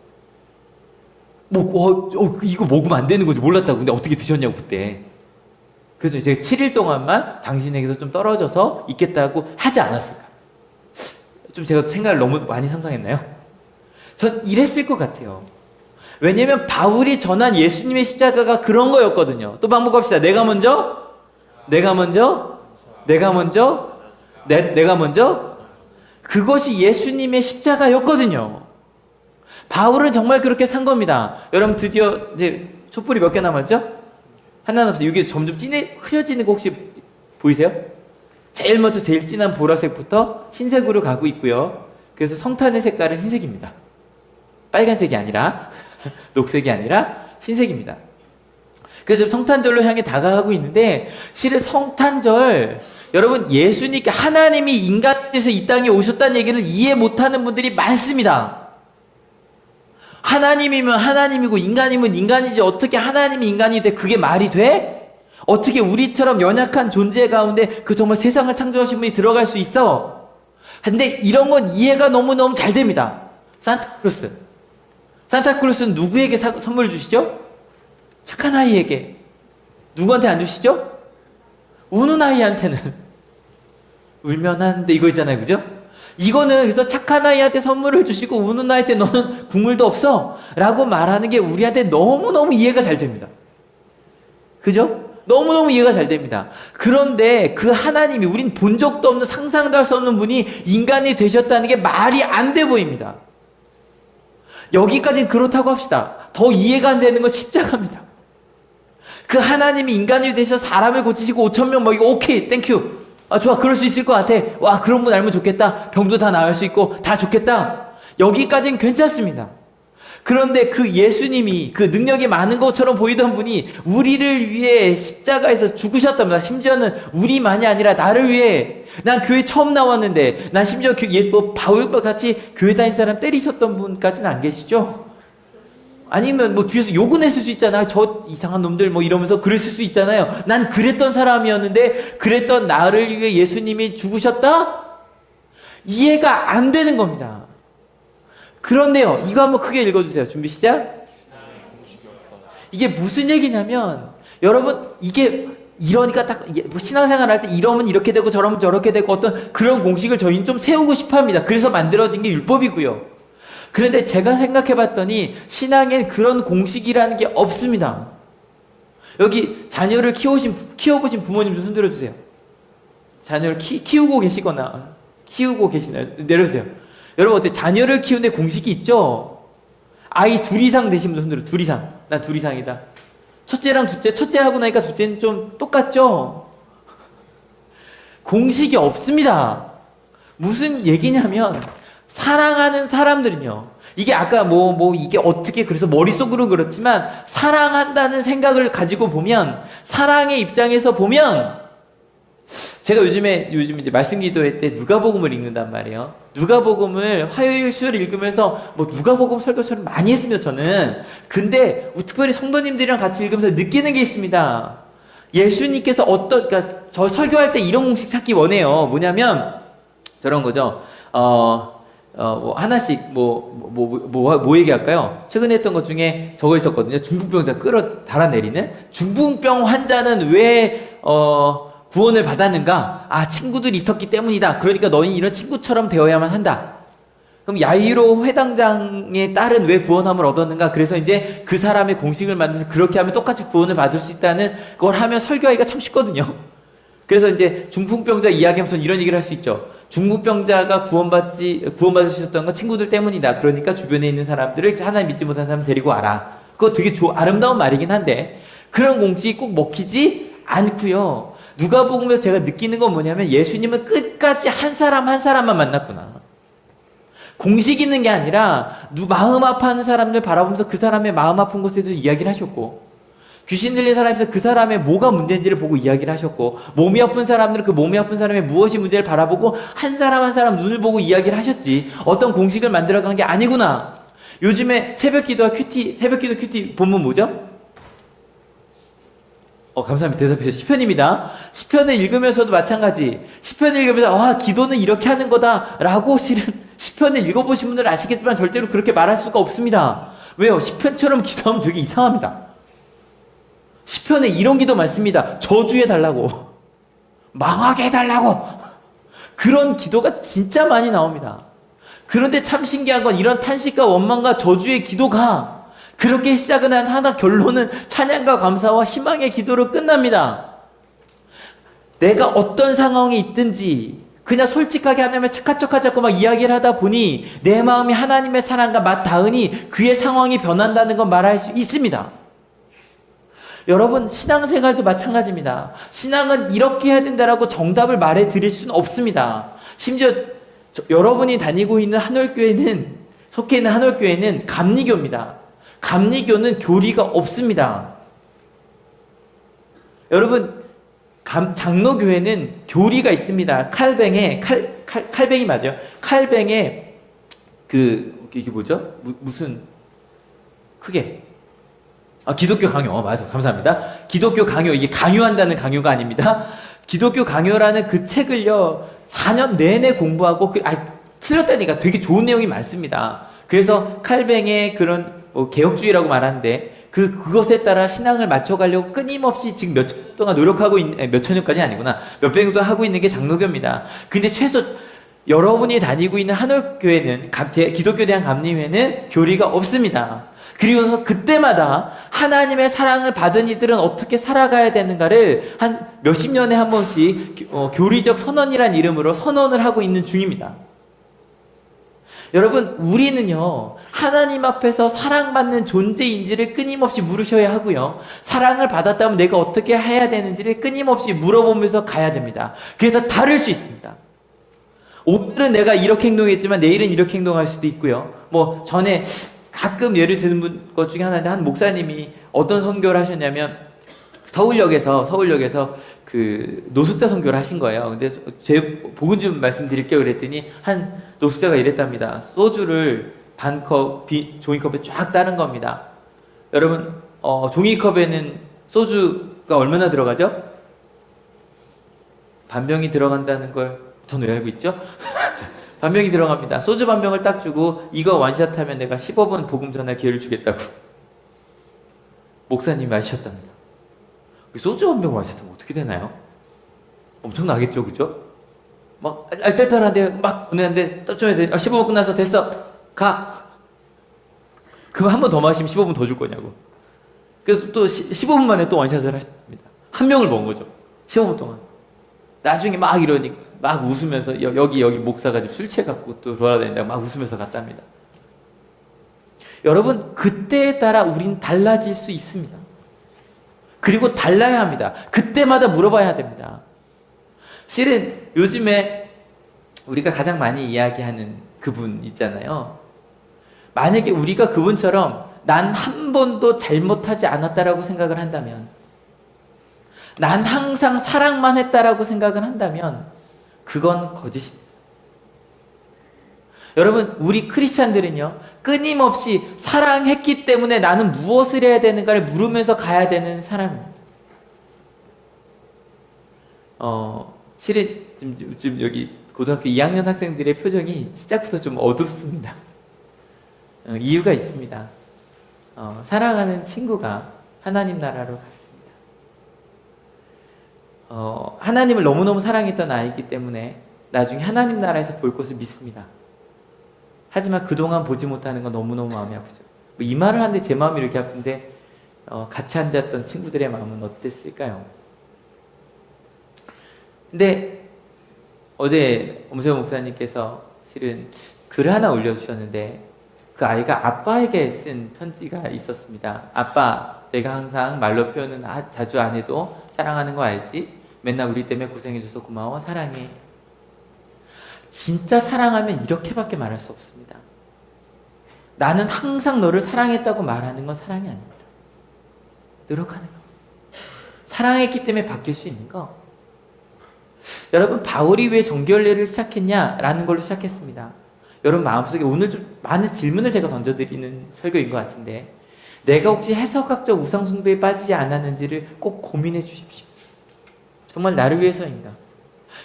B: 이거 먹으면 안 되는 거지. 몰랐다고. 근데 어떻게 드셨냐고, 그때. 그래서 제가 7일 동안만 당신에게서 좀 떨어져서 있겠다고 하지 않았을까? 좀 제가 생각을 너무 많이 상상했나요? 전 이랬을 것 같아요. 왜냐면 바울이 전한 예수님의 십자가가 그런 거였거든요. 또 반복합시다. 내가 먼저? 그것이 예수님의 십자가였거든요. 바울은 정말 그렇게 산 겁니다. 여러분 드디어 이제 촛불이 몇 개 남았죠? 하나는 없어요. 이게 점점 흐려지는 거 혹시 보이세요? 제일 먼저 제일 진한 보라색부터 흰색으로 가고 있고요. 그래서 성탄의 색깔은 흰색입니다. 빨간색이 아니라 녹색이 아니라 흰색입니다. 그래서 성탄절로 향해 다가가고 있는데 실은 성탄절 여러분 예수님께 하나님이 인간에서 이 땅에 오셨다는 얘기를 이해 못하는 분들이 많습니다. 하나님이면 하나님이고 인간이면 인간이지 어떻게 하나님이 인간이 돼? 그게 말이 돼? 어떻게 우리처럼 연약한 존재 가운데 그 정말 세상을 창조하신 분이 들어갈 수 있어? 근데 이런 건 이해가 너무너무 잘 됩니다. 산타클로스는 누구에게 선물을 주시죠? 착한 아이에게. 누구한테 안 주시죠? 우는 아이한테는. 울면 하는데 이거 있잖아요. 그죠? 이거는 그래서 착한 아이한테 선물을 주시고 우는 아이한테 너는 국물도 없어 라고 말하는 게 우리한테 너무너무 이해가 잘 됩니다. 그죠? 너무너무 이해가 잘 됩니다. 그런데 그 하나님이 우린 본 적도 없는 상상도 할 수 없는 분이 인간이 되셨다는 게 말이 안 돼 보입니다. 여기까지는 그렇다고 합시다. 더 이해가 안 되는 건 십자가입니다. 그 하나님이 인간이 되셔서 사람을 고치시고 5,000명 먹이고 오케이 땡큐. 좋아 그럴 수 있을 것 같아. 와 그런 분 알면 좋겠다. 병도 다 나을 수 있고 다 좋겠다. 여기까지는 괜찮습니다. 그런데 그 예수님이 그 능력이 많은 것처럼 보이던 분이 우리를 위해 십자가에서 죽으셨답니다. 심지어는 우리만이 아니라 나를 위해. 난 교회 처음 나왔는데 난 심지어 바울과 같이 교회 다닌 사람 때리셨던 분까지는 안 계시죠? 아니면 뒤에서 욕은 했을 수 있잖아요. 저 이상한 놈들 이러면서 그랬을 수 있잖아요. 난 그랬던 사람이었는데 그랬던 나를 위해 예수님이 죽으셨다? 이해가 안 되는 겁니다. 그런데요, 이거 한번 크게 읽어주세요. 준비 시작. 이게 무슨 얘기냐면 여러분 이게 이러니까 딱 신앙생활 할 때 이러면 이렇게 되고 저러면 저렇게 되고 어떤 그런 공식을 저희는 좀 세우고 싶어합니다. 그래서 만들어진 게 율법이고요. 그런데 제가 생각해봤더니 신앙엔 그런 공식이라는 게 없습니다. 여기 자녀를 키워보신 부모님 좀 손들어 주세요. 자녀를 키우고 계시거나 키우고 계시나요? 내려주세요. 여러분 어때? 자녀를 키우는데 공식이 있죠? 아이 둘 이상 되신 분들 손들어. 둘 이상. 난 둘 이상이다. 첫째랑 둘째, 첫째 하고 나니까 둘째는 좀 똑같죠? 공식이 없습니다. 무슨 얘기냐면 사랑하는 사람들은요. 이게 아까 이게 어떻게 그래서 머릿속으로 그렇지만 사랑한다는 생각을 가지고 보면 사랑의 입장에서 보면 제가 요즘에 이제 말씀 기도회 때 누가복음을 읽는단 말이에요. 누가복음을 화요일 수요일 읽으면서 누가복음 설교처럼 많이 했습니다, 저는. 근데 특별히 성도님들이랑 같이 읽으면서 느끼는 게 있습니다. 예수님께서 그러니까 저 설교할 때 이런 공식 찾기 원해요. 뭐냐면 저런 거죠. 하나씩 뭐 얘기할까요? 최근에 했던 것 중에 저거 있었거든요. 중풍병자 달아내리는. 중풍병 환자는 왜 구원을 받았는가? 친구들이 있었기 때문이다. 그러니까 너희는 이런 친구처럼 되어야만 한다. 그럼 야이로 회당장의 딸은 왜 구원함을 얻었는가? 그래서 이제 그 사람의 공식을 만들어서 그렇게 하면 똑같이 구원을 받을 수 있다는 걸 하면 설교하기가 참 쉽거든요. 그래서 이제 중풍병자 이야기하면서 이런 얘기를 할 수 있죠. 중풍병자가 구원받을 수 있었던 건 친구들 때문이다. 그러니까 주변에 있는 사람들을 하나님 믿지 못하는 사람 데리고 와라. 그거 되게 아름다운 말이긴 한데 그런 공식이 꼭 먹히지 않고요. 누가복음에서 제가 느끼는 건 뭐냐면 예수님은 끝까지 한 사람 한 사람만 만났구나. 공식 있는 게 아니라 마음 아파하는 사람들 바라보면서 그 사람의 마음 아픈 곳에 대해서 이야기를 하셨고 귀신 들린 사람에서 그 사람의 뭐가 문제인지를 보고 이야기를 하셨고 몸이 아픈 사람들은 그 몸이 아픈 사람의 무엇이 문제를 바라보고 한 사람 한 사람 눈을 보고 이야기를 하셨지 어떤 공식을 만들어가는 게 아니구나. 요즘에 새벽기도 큐티 본문 뭐죠? 감사합니다. 대답해 주셔서 시편입니다. 시편을 읽으면서도 마찬가지. 시편을 읽으면서 기도는 이렇게 하는 거다라고 실은 시편을 읽어보신 분들은 아시겠지만 절대로 그렇게 말할 수가 없습니다. 왜요? 시편처럼 기도하면 되게 이상합니다. 시편에 이런 기도 많습니다. 저주해달라고, 망하게 해달라고, 그런 기도가 진짜 많이 나옵니다. 그런데 참 신기한 건 이런 탄식과 원망과 저주의 기도가 그렇게 시작은 하나 결론은 찬양과 감사와 희망의 기도로 끝납니다. 내가 어떤 상황에 있든지 그냥 솔직하게 하나님의 착한 척하지 않고 막 이야기를 하다 보니 내 마음이 하나님의 사랑과 맞닿으니 그의 상황이 변한다는 건 말할 수 있습니다. 여러분 신앙생활도 마찬가지입니다. 신앙은 이렇게 해야 된다라고 정답을 말해 드릴 수는 없습니다. 심지어 여러분이 다니고 있는 속해 있는 한올교회는 감리교입니다. 감리교는 교리가 없습니다. 여러분 장로교회는 교리가 있습니다. 칼뱅이 맞아요. 칼뱅에 이게 뭐죠? 무슨 크게 기독교 강요. 맞아. 감사합니다. 기독교 강요. 이게 강요한다는 강요가 아닙니다. 기독교 강요라는 그 책을요 4년 내내 공부하고 틀렸다니까 되게 좋은 내용이 많습니다. 그래서 칼뱅의 그런 개혁주의라고 말하는데 그것에 따라 신앙을 맞춰가려고 끊임없이 지금 몇 년 동안 노력하고 있는 몇 천 년까지는 아니구나 몇백 년도 하고 있는 게 장로교입니다. 근데 최소 여러분이 다니고 있는 한올교회는 기독교 대한 감리회는 교리가 없습니다. 그리고서 그때마다 하나님의 사랑을 받은 이들은 어떻게 살아가야 되는가를 한 몇십 년에 한 번씩 교리적 선언이란 이름으로 선언을 하고 있는 중입니다. 여러분 우리는요 하나님 앞에서 사랑받는 존재인지를 끊임없이 물으셔야 하고요 사랑을 받았다면 내가 어떻게 해야 되는지를 끊임없이 물어보면서 가야 됩니다. 그래서 다를 수 있습니다. 오늘은 내가 이렇게 행동했지만 내일은 이렇게 행동할 수도 있고요. 전에 가끔 예를 드는 것 중에 하나인데 한 목사님이 어떤 선교를 하셨냐면 서울역에서 그 노숙자 선교를 하신 거예요. 근데 제 복음 좀 말씀드릴게요 그랬더니 한 노숙자가 이랬답니다. 소주를 반컵 종이컵에 쫙 따른 겁니다. 여러분 종이컵에는 소주가 얼마나 들어가죠? 반병이 들어간다는 걸 전 왜 알고 있죠? 반병이 들어갑니다. 소주 반병을 딱 주고 이거 원샷하면 내가 15분 복음 전할 기회를 주겠다고 목사님이 마셨답니다. 소주 한 병 마셨다면 어떻게 되나요? 엄청나겠죠, 그죠? 막 알뜰탈한데 막 보내는데 좀 해서 15분 끝나서 됐어 가. 그럼 한 번 더 마시면 15분 더 줄 거냐고. 그래서 또 15분 만에 또 원샷을 하셨습니다. 한 명을 먹은 거죠. 15분 동안. 나중에 막 이러니까 막 웃으면서 여기 목사가 지금 술 취해갖고 또 돌아다닌다고 막 웃으면서 갔답니다. 여러분 그때에 따라 우린 달라질 수 있습니다. 그리고 달라야 합니다. 그때마다 물어봐야 됩니다. 실은 요즘에 우리가 가장 많이 이야기하는 그분 있잖아요. 만약에 우리가 그분처럼 난 한 번도 잘못하지 않았다라고 생각을 한다면, 난 항상 사랑만 했다라고 생각을 한다면 그건 거짓입니다. 여러분, 우리 크리스찬들은요, 끊임없이 사랑했기 때문에 나는 무엇을 해야 되는가를 물으면서 가야 되는 사람입니다. 실은 지금 여기 고등학교 2학년 학생들의 표정이 시작부터 좀 어둡습니다. 이유가 있습니다. 사랑하는 친구가 하나님 나라로 갔습니다. 하나님을 너무너무 사랑했던 아이이기 때문에 나중에 하나님 나라에서 볼 것을 믿습니다. 하지만 그동안 보지 못하는 건 너무너무 마음이 아프죠. 이 말을 하는데 제 마음이 이렇게 아픈데 같이 앉았던 친구들의 마음은 어땠을까요? 근데 어제 엄세호 목사님께서 실은 글 하나 올려주셨는데, 그 아이가 아빠에게 쓴 편지가 있었습니다. 아빠, 내가 항상 말로 표현은 자주 안 해도 사랑하는 거 알지? 맨날 우리 때문에 고생해줘서 고마워, 사랑해. 진짜 사랑하면 이렇게밖에 말할 수 없습니다. 나는 항상 너를 사랑했다고 말하는 건 사랑이 아닙니다. 노력하는 거. 사랑했기 때문에 바뀔 수 있는 거. 여러분, 바울이 왜 정결례를 시작했냐라는 걸로 시작했습니다. 여러분 마음속에 오늘 좀 많은 질문을 제가 던져드리는 설교인 것 같은데, 내가 혹시 해석학적 우상숭배에 빠지지 않았는지를 꼭 고민해 주십시오. 정말 나를 위해서입니다.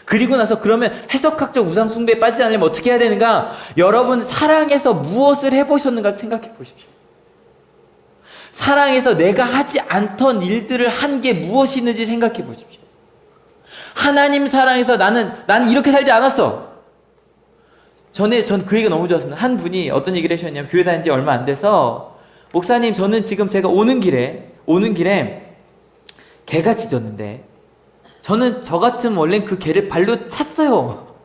B: 그리고 나서 그러면 해석학적 우상숭배에 빠지지 않으려면 어떻게 해야 되는가? 여러분, 사랑해서 무엇을 해보셨는가 생각해 보십시오. 사랑해서 내가 하지 않던 일들을 한 게 무엇이 있는지 생각해 보십시오. 하나님 사랑해서 나는 이렇게 살지 않았어. 전 그 얘기가 너무 좋았습니다. 한 분이 어떤 얘기를 하셨냐면, 교회 다닌 지 얼마 안 돼서, 목사님, 저는 지금 제가 오는 길에 개가 짖었는데, 저는 저 같으면 원래 그 개를 발로 찼어요.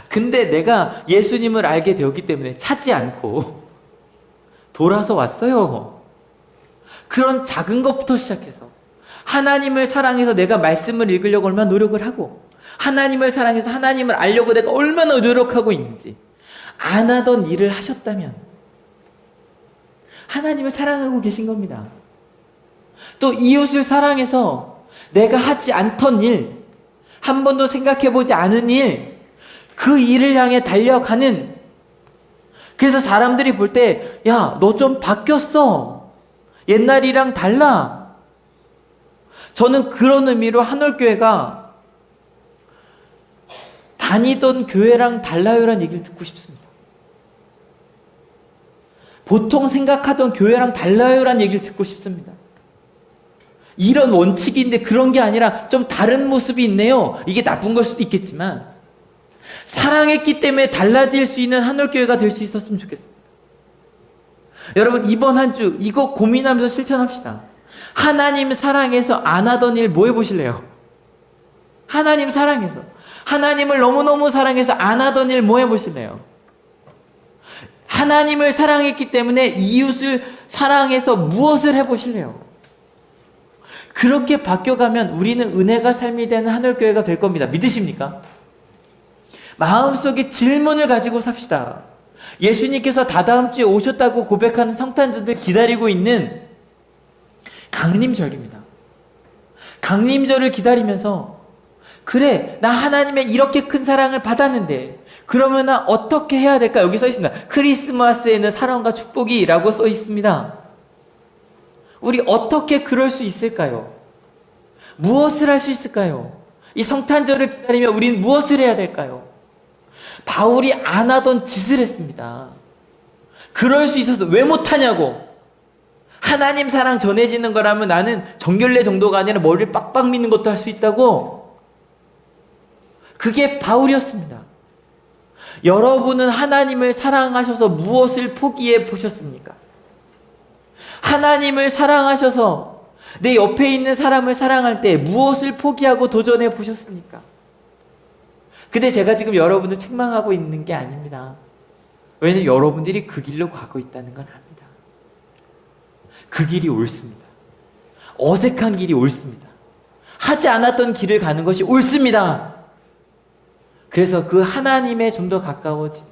B: 근데 내가 예수님을 알게 되었기 때문에 차지 않고 돌아서 왔어요. 그런 작은 것부터 시작해서 하나님을 사랑해서 내가 말씀을 읽으려고 얼마나 노력을 하고, 하나님을 사랑해서 하나님을 알려고 내가 얼마나 노력하고 있는지, 안 하던 일을 하셨다면 하나님을 사랑하고 계신 겁니다. 또 이웃을 사랑해서 내가 하지 않던 일, 한 번도 생각해보지 않은 일, 그 일을 향해 달려가는, 그래서 사람들이 볼 때, 야, 너 좀 바뀌었어. 옛날이랑 달라. 저는 그런 의미로 한올교회가 다니던 교회랑 달라요라는 얘기를 듣고 싶습니다. 보통 생각하던 교회랑 달라요라는 얘기를 듣고 싶습니다. 이런 원칙인데 그런 게 아니라 좀 다른 모습이 있네요. 이게 나쁜 걸 수도 있겠지만, 사랑했기 때문에 달라질 수 있는 한올교회가 될 수 있었으면 좋겠습니다. 여러분, 이번 한 주 이거 고민하면서 실천합시다. 하나님 사랑해서 안 하던 일 뭐 해보실래요? 하나님 사랑해서, 하나님을 너무너무 사랑해서 안 하던 일 뭐 해보실래요? 하나님을 사랑했기 때문에 이웃을 사랑해서 무엇을 해보실래요? 그렇게 바뀌어가면 우리는 은혜가 삶이 되는 한올교회가 될 겁니다. 믿으십니까? 마음속에 질문을 가지고 삽시다. 예수님께서 다다음 주에 오셨다고 고백하는 성탄절들 기다리고 있는 강림절입니다. 강림절을 기다리면서, 그래, 나 하나님의 이렇게 큰 사랑을 받았는데 그러면 나 어떻게 해야 될까? 여기 써 있습니다. 크리스마스에는 사랑과 축복이라고 써 있습니다. 우리 어떻게 그럴 수 있을까요? 무엇을 할 수 있을까요? 이 성탄절을 기다리며 우리는 무엇을 해야 될까요? 바울이 안 하던 짓을 했습니다. 그럴 수 있어서 왜 못하냐고. 하나님 사랑 전해지는 거라면 나는 정결례 정도가 아니라 머리를 빡빡 미는 것도 할 수 있다고. 그게 바울이었습니다. 여러분은 하나님을 사랑하셔서 무엇을 포기해 보셨습니까? 하나님을 사랑하셔서 내 옆에 있는 사람을 사랑할 때 무엇을 포기하고 도전해 보셨습니까? 근데 제가 지금 여러분을 책망하고 있는 게 아닙니다. 왜냐하면 여러분들이 그 길로 가고 있다는 건 압니다. 그 길이 옳습니다. 어색한 길이 옳습니다. 하지 않았던 길을 가는 것이 옳습니다. 그래서 그 하나님에 좀 더 가까워지는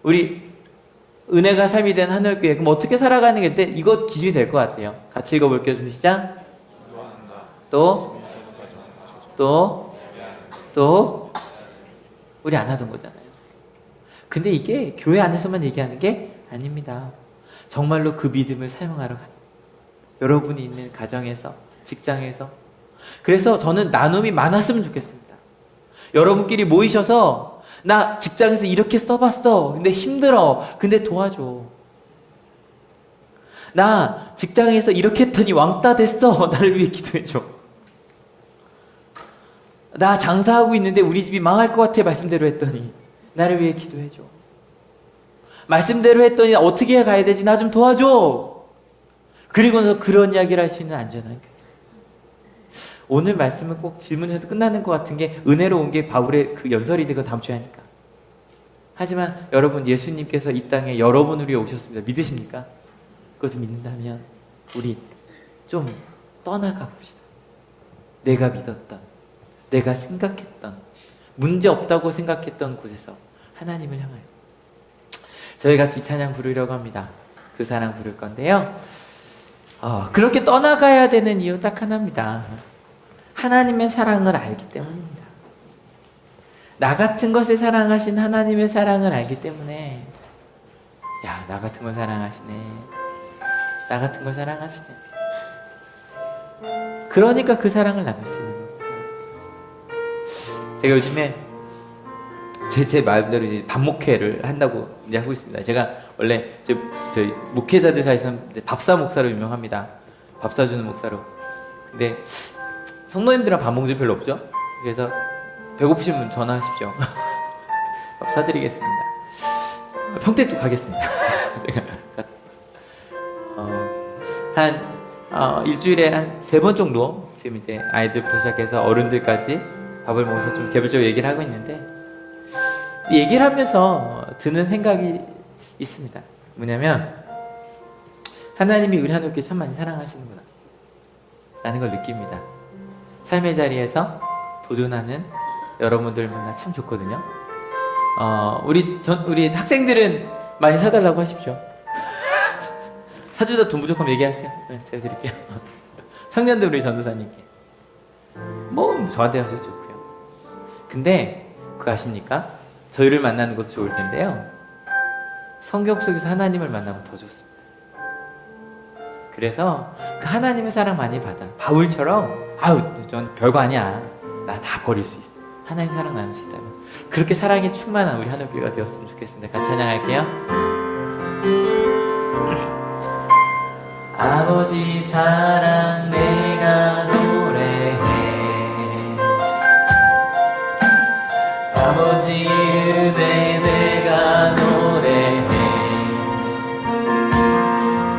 B: 우리 은혜가 삶이 된 하늘교회. 그럼 어떻게 살아가는 게 때 이것 기준이 될 것 같아요. 같이 읽어볼게요. 좀 시작. 또 우리 안 하던 거잖아요. 근데 이게 교회 안에서만 얘기하는 게 아닙니다. 정말로 그 믿음을 사용하러 가는 여러분이 있는 가정에서, 직장에서. 그래서 저는 나눔이 많았으면 좋겠습니다. 여러분끼리 모이셔서 나 직장에서 이렇게 써봤어. 근데 힘들어. 근데 도와줘. 나 직장에서 이렇게 했더니 왕따 됐어. 나를 위해 기도해줘. 나 장사하고 있는데 우리 집이 망할 것 같아. 말씀대로 했더니 나를 위해 기도해줘. 말씀대로 했더니 어떻게 가야 되지? 나 좀 도와줘. 그리고서 그런 이야기를 할 수 있는 안전한 교회. 오늘 말씀은 꼭 질문해서 끝나는 것 같은 게 은혜로 온 게 바울의 그 연설이 되고 다음 주에 하니까. 하지만 여러분 예수님께서 이 땅에 여러분을 위해 오셨습니다. 믿으십니까? 그것을 믿는다면 우리 좀 떠나가 봅시다. 내가 믿었던, 내가 생각했던, 문제 없다고 생각했던 곳에서 하나님을 향하여 저희 같이 이 찬양 부르려고 합니다. 그 사랑 부를 건데요. 그렇게 떠나가야 되는 이유 딱 하나입니다. 하나님의 사랑을 알기 때문입니다. 나 같은 것을 사랑하신 하나님의 사랑을 알기 때문에 야, 나 같은 걸 사랑하시네. 나 같은 걸 사랑하시네. 그러니까 그 사랑을 나눌 수 있는 겁니다. 제가 요즘에 제 마음대로 이제 반목회를 한다고 이제 하고 있습니다. 제가 원래 저희 목회자들 사이에서 밥사 목사로 유명합니다. 밥 사주는 목사로. 근데 성도님들은 밥 먹는 줄 별로 없죠? 그래서 배고프신 분 전화하십시오. 밥 사드리겠습니다. 평택도 가겠습니다. 일주일에 한 3번 정도 지금 이제 아이들부터 시작해서 어른들까지 밥을 먹어서 좀 개별적으로 얘기를 하고 있는데 얘기를 하면서 드는 생각이 있습니다. 뭐냐면 하나님이 우리 한옥교회 참 많이 사랑하시는구나 라는 걸 느낍니다. 삶의 자리에서 도전하는 여러분들 만나 참 좋거든요. 우리 학생들은 많이 사달라고 하십시오. 사주다 돈 부족하면 얘기하세요. 네, 제가 드릴게요. 청년들 우리 전도사님께 뭐 저한테 하셔도 좋고요. 근데 그거 아십니까? 저희를 만나는 것도 좋을 텐데요. 성경 속에서 하나님을 만나면 더 좋습니다. 그래서 그 하나님의 사랑 많이 받아. 바울처럼 전 별거 아니야. 나 다 버릴 수 있어. 하나님 사랑 나눌 수 있다면 그렇게 사랑에 충만한 우리 한옥교회가 되었으면 좋겠습니다. 같이 찬양할게요. 아버지 사랑 내가 노래해. 아버지 은혜 내가 노래해.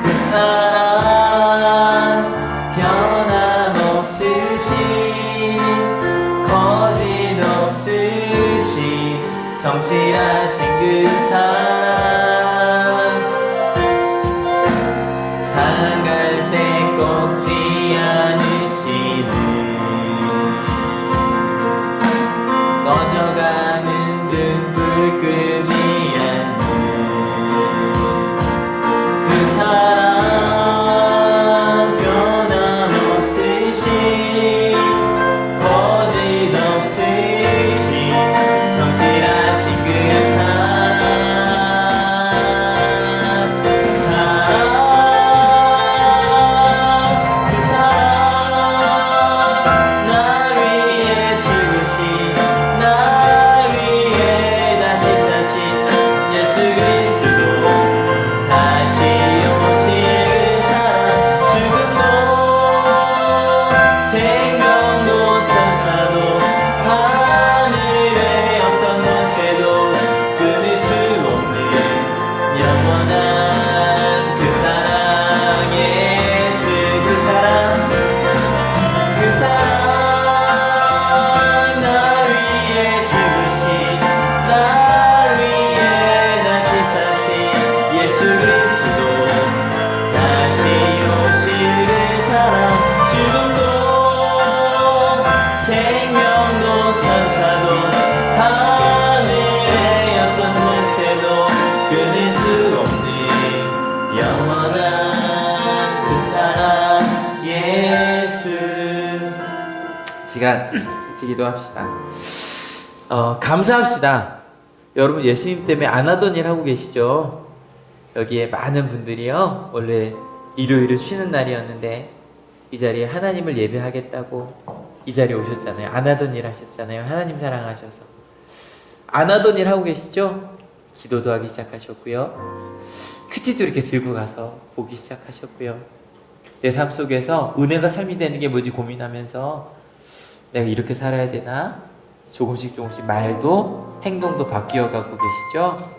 B: 그 사랑 변함없으신 거짓 없으신 성실하신 그 사랑 상할 때 꺾지 않으시는 꺼져가는 등불 끄지 않는 그 사랑 변함없으신 거짓 없으신 성실하신 그 사랑 같이 기도합시다. 감사합시다. 여러분 예수님 때문에 안 하던 일 하고 계시죠? 여기에 많은 분들이요, 원래 일요일을 쉬는 날이었는데 이 자리에 하나님을 예배하겠다고 이 자리에 오셨잖아요. 안 하던 일 하셨잖아요. 하나님 사랑하셔서. 안 하던 일 하고 계시죠? 기도도 하기 시작하셨고요. 큐티도 이렇게 들고 가서 보기 시작하셨고요. 내 삶 속에서 은혜가 삶이 되는 게 뭐지 고민하면서 내가 이렇게 살아야 되나? 조금씩 말도 행동도 바뀌어가고 계시죠?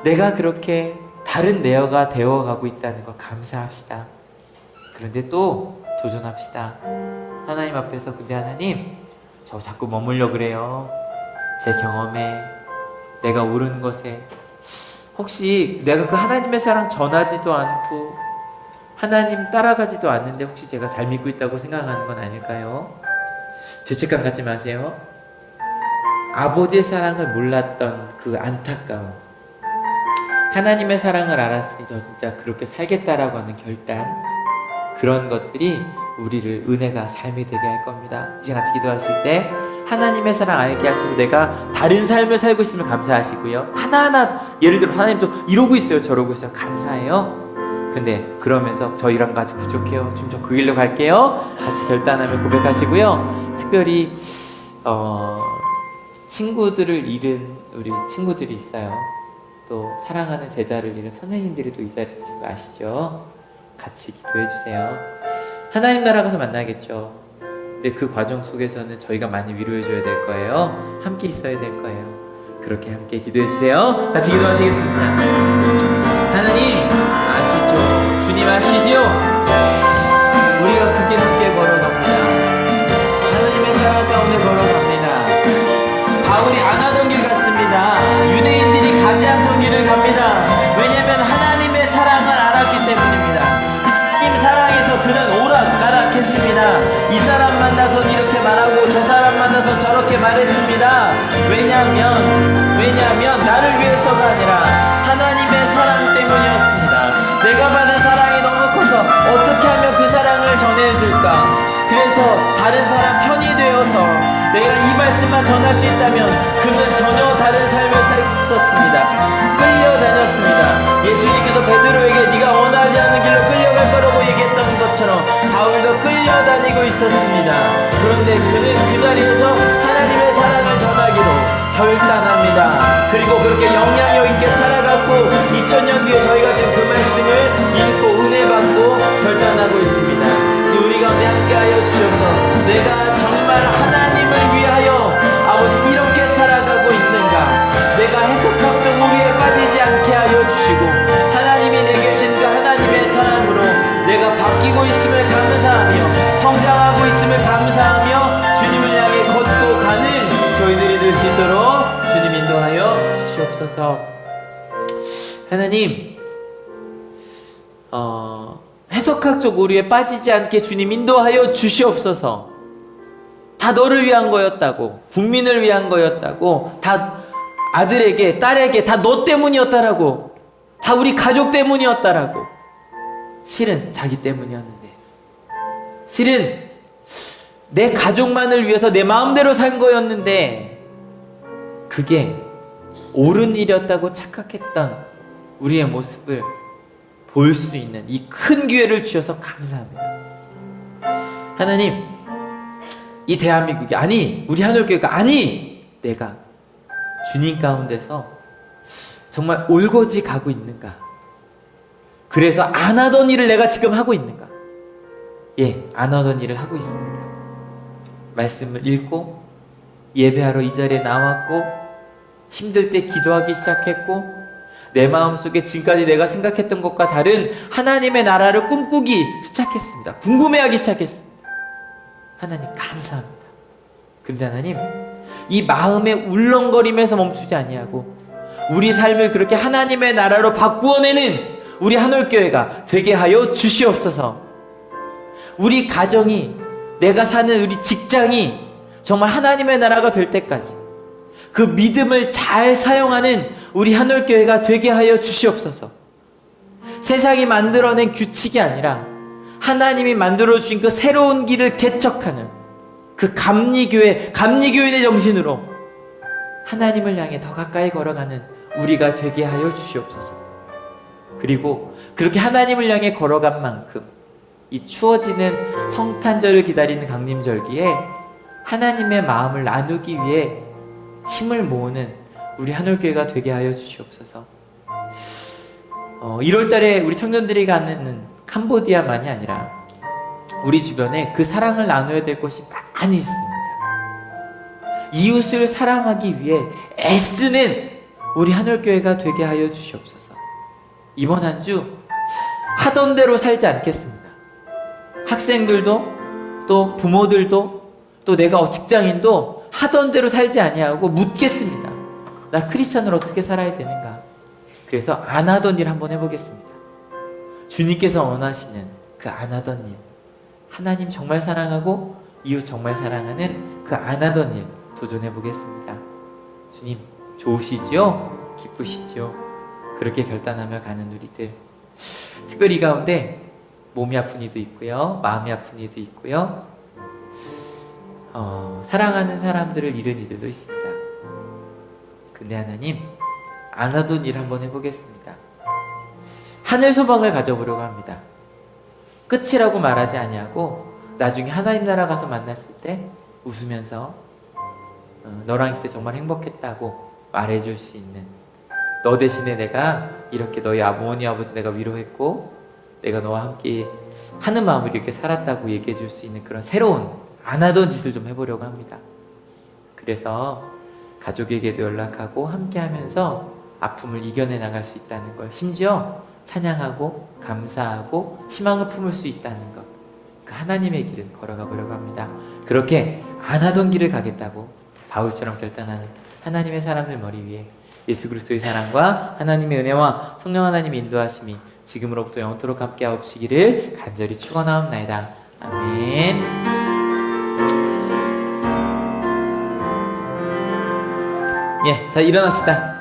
B: 내가 그렇게 다른 내어가 되어가고 있다는 거 감사합시다. 그런데 또 도전합시다. 하나님 앞에서 근데 하나님 저 자꾸 머물려 그래요. 제 경험에 내가 옳은 것에 혹시 내가 그 하나님의 사랑 전하지도 않고 하나님 따라가지도 않는데 혹시 제가 잘 믿고 있다고 생각하는 건 아닐까요? 죄책감 갖지 마세요. 아버지의 사랑을 몰랐던 그 안타까움, 하나님의 사랑을 알았으니 저 진짜 그렇게 살겠다라고 하는 결단, 그런 것들이 우리를 은혜가 삶이 되게 할 겁니다. 이제 같이 기도하실 때 하나님의 사랑 알게 하셔서 내가 다른 삶을 살고 있으면 감사하시고요. 하나하나 예를 들어 하나님 저 이러고 있어요 저러고 있어요 감사해요. 근데 그러면서 저희랑 같이 부족해요. 지금 저 그 길로 갈게요. 같이 결단하며 고백하시고요. 특별히 친구들을 잃은 우리 친구들이 있어요. 또 사랑하는 제자를 잃은 선생님들이 또 이 자리에 계신 거 아시죠? 같이 기도해 주세요. 하나님 나라 가서 만나겠죠. 근데 그 과정 속에서는 저희가 많이 위로해 줘야 될 거예요. 함께 있어야 될 거예요. 그렇게 함께 기도해 주세요. 같이 기도하시겠습니다. 하나님 아시죠? 주님 아시죠? 우리가 그 길 함께 걸어갑니다. 하나님의 사랑 가운데 걸어갑니다. 바울이 안 하던 길 같습니다. 유대인들이 가지 않던 길을 갑니다. 왜냐하면 하나님의 사랑을 알았기 때문입니다. 하나님 사랑에서 그는 오락가락했습니다. 이 사람 만나선 이렇게 말하고 저 사람 만나선 저렇게 말했습니다. 왜냐하면 나를 위해서가 아니라 하나님의 사랑 때문이었습니다. 내가 받은 사랑이 너무 커서 어떻게 하면 그 사랑을 전해줄까? 그래서 다른 사람 편이 되어서 내가 이 말씀만 전할 수 있다면 그는 전혀 다른 삶을 살았습니다. 끌려다녔습니다. 예수님께서 베드로에게 네가 원하지 않는 길로 끌려갈 거라고 얘기했던 것처럼 바울도 끌려다니고 있었습니다. 그런데 그는 그 자리에서 하나님의 사랑을 전하기로 결단합니다. 그리고 그렇게 영향력 있게 살아갔고 2000년 뒤에 저희가 지금 그 말씀을 읽고 은혜 받고 결단하고 있습니다. 우리 가운데 함께하여 주셔서 내가 정말 하나님을 위하여 아버지 이렇게 살아가고 있는가, 내가 해석학적 우리에 빠지지 않게 하여 주시고 하나님이 내게 주신 그 하나님의 사랑으로 내가 바뀌고 있음을 감사하며 성장하고 있음을 감사하며 주님을 향해 걷고 가는 저희들이 될 수 있도록 주님 인도하여 주시옵소서. 하나님 해석학적 오류에 빠지지 않게 주님 인도하여 주시옵소서. 다 너를 위한 거였다고, 국민을 위한 거였다고, 다 아들에게 딸에게 다 너 때문이었다라고, 다 우리 가족 때문이었다라고. 실은 자기 때문이었는데, 실은 내 가족만을 위해서 내 마음대로 산 거였는데 그게 옳은 일이었다고 착각했던 우리의 모습을 볼 수 있는 이 큰 기회를 주셔서 감사합니다. 하나님, 이 대한민국이, 아니 우리 하늘교회가, 아니 내가 주님 가운데서 정말 올고지 가고 있는가? 그래서 안 하던 일을 내가 지금 하고 있는가? 예, 안 하던 일을 하고 있습니다. 말씀을 읽고 예배하러 이 자리에 나왔고 힘들 때 기도하기 시작했고 내 마음속에 지금까지 내가 생각했던 것과 다른 하나님의 나라를 꿈꾸기 시작했습니다. 궁금해하기 시작했습니다. 하나님 감사합니다. 그런데 하나님, 이 마음의 울렁거림에서 멈추지 아니하고 우리 삶을 그렇게 하나님의 나라로 바꾸어내는 우리 한올교회가 되게 하여 주시옵소서. 우리 가정이, 내가 사는 우리 직장이 정말 하나님의 나라가 될 때까지 그 믿음을 잘 사용하는 우리 한올교회가 되게 하여 주시옵소서. 세상이 만들어낸 규칙이 아니라 하나님이 만들어주신 그 새로운 길을 개척하는 그 감리교인의 정신으로 하나님을 향해 더 가까이 걸어가는 우리가 되게 하여 주시옵소서. 그리고 그렇게 하나님을 향해 걸어간 만큼 이 추워지는 성탄절을 기다리는 강림절기에 하나님의 마음을 나누기 위해 힘을 모으는 우리 한올교회가 되게 하여 주시옵소서. 1월달에 우리 청년들이 가는 캄보디아만이 아니라 우리 주변에 그 사랑을 나눠야 될 곳이 많이 있습니다. 이웃을 사랑하기 위해 애쓰는 우리 한올교회가 되게 하여 주시옵소서. 이번 한 주 하던 대로 살지 않겠습니다. 학생들도 또 부모들도 또 내가 직장인도 하던 대로 살지 아니하고 묻겠습니다. 나 크리스찬으로 어떻게 살아야 되는가? 그래서 안 하던 일 한번 해보겠습니다. 주님께서 원하시는 그 안 하던 일, 하나님 정말 사랑하고 이웃 정말 사랑하는 그 안 하던 일 도전해보겠습니다. 주님 좋으시지요? 기쁘시지요? 그렇게 결단하며 가는 우리들, 특별히 이 가운데 몸이 아픈 이도 있고요, 마음이 아픈 이도 있고요, 사랑하는 사람들을 잃은 이들도 있습니다. 근데 하나님, 안 하던 일 한번 해보겠습니다. 하늘 소망을 가져보려고 합니다. 끝이라고 말하지 아니하고 나중에 하나님 나라 가서 만났을 때 웃으면서 너랑 있을 때 정말 행복했다고 말해줄 수 있는, 너 대신에 내가 이렇게 너희 어머니 아버지 내가 위로했고 내가 너와 함께 하는 마음으로 이렇게 살았다고 얘기해 줄 수 있는 그런 새로운 안 하던 짓을 좀 해보려고 합니다. 그래서 가족에게도 연락하고 함께 하면서 아픔을 이겨내 나갈 수 있다는 걸, 심지어 찬양하고 감사하고 희망을 품을 수 있다는 것, 그 하나님의 길을 걸어가 보려고 합니다. 그렇게 안 하던 길을 가겠다고 바울처럼 결단하는 하나님의 사람들 머리 위에 예수 그리스도의 사랑과 하나님의 은혜와 성령 하나님의 인도하심이 지금으로부터 영원토록 함께 하옵시기를 간절히 축원하옵나이다. 아멘. 예, 자 일어납시다.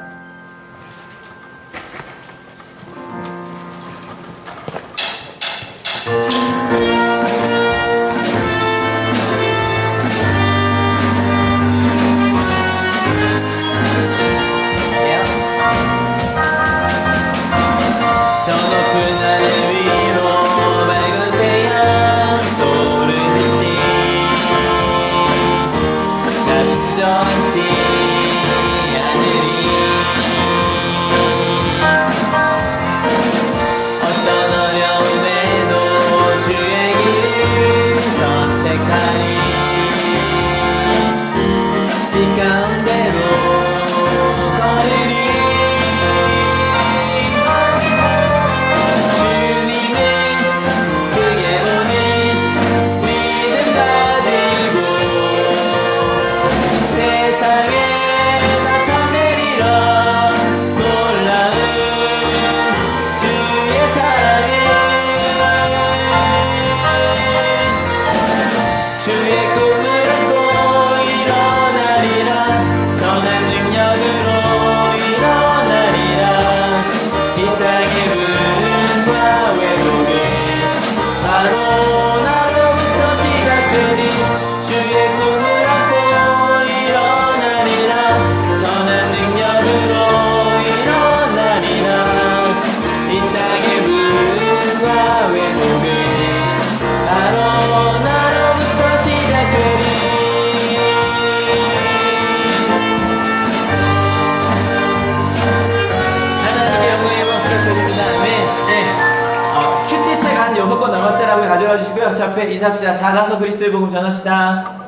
B: 큐티책 한 6권 남았다라고 가져가 주시고요. 저 앞에 인사합시다. 작아서 그리스도의 복음 전합시다.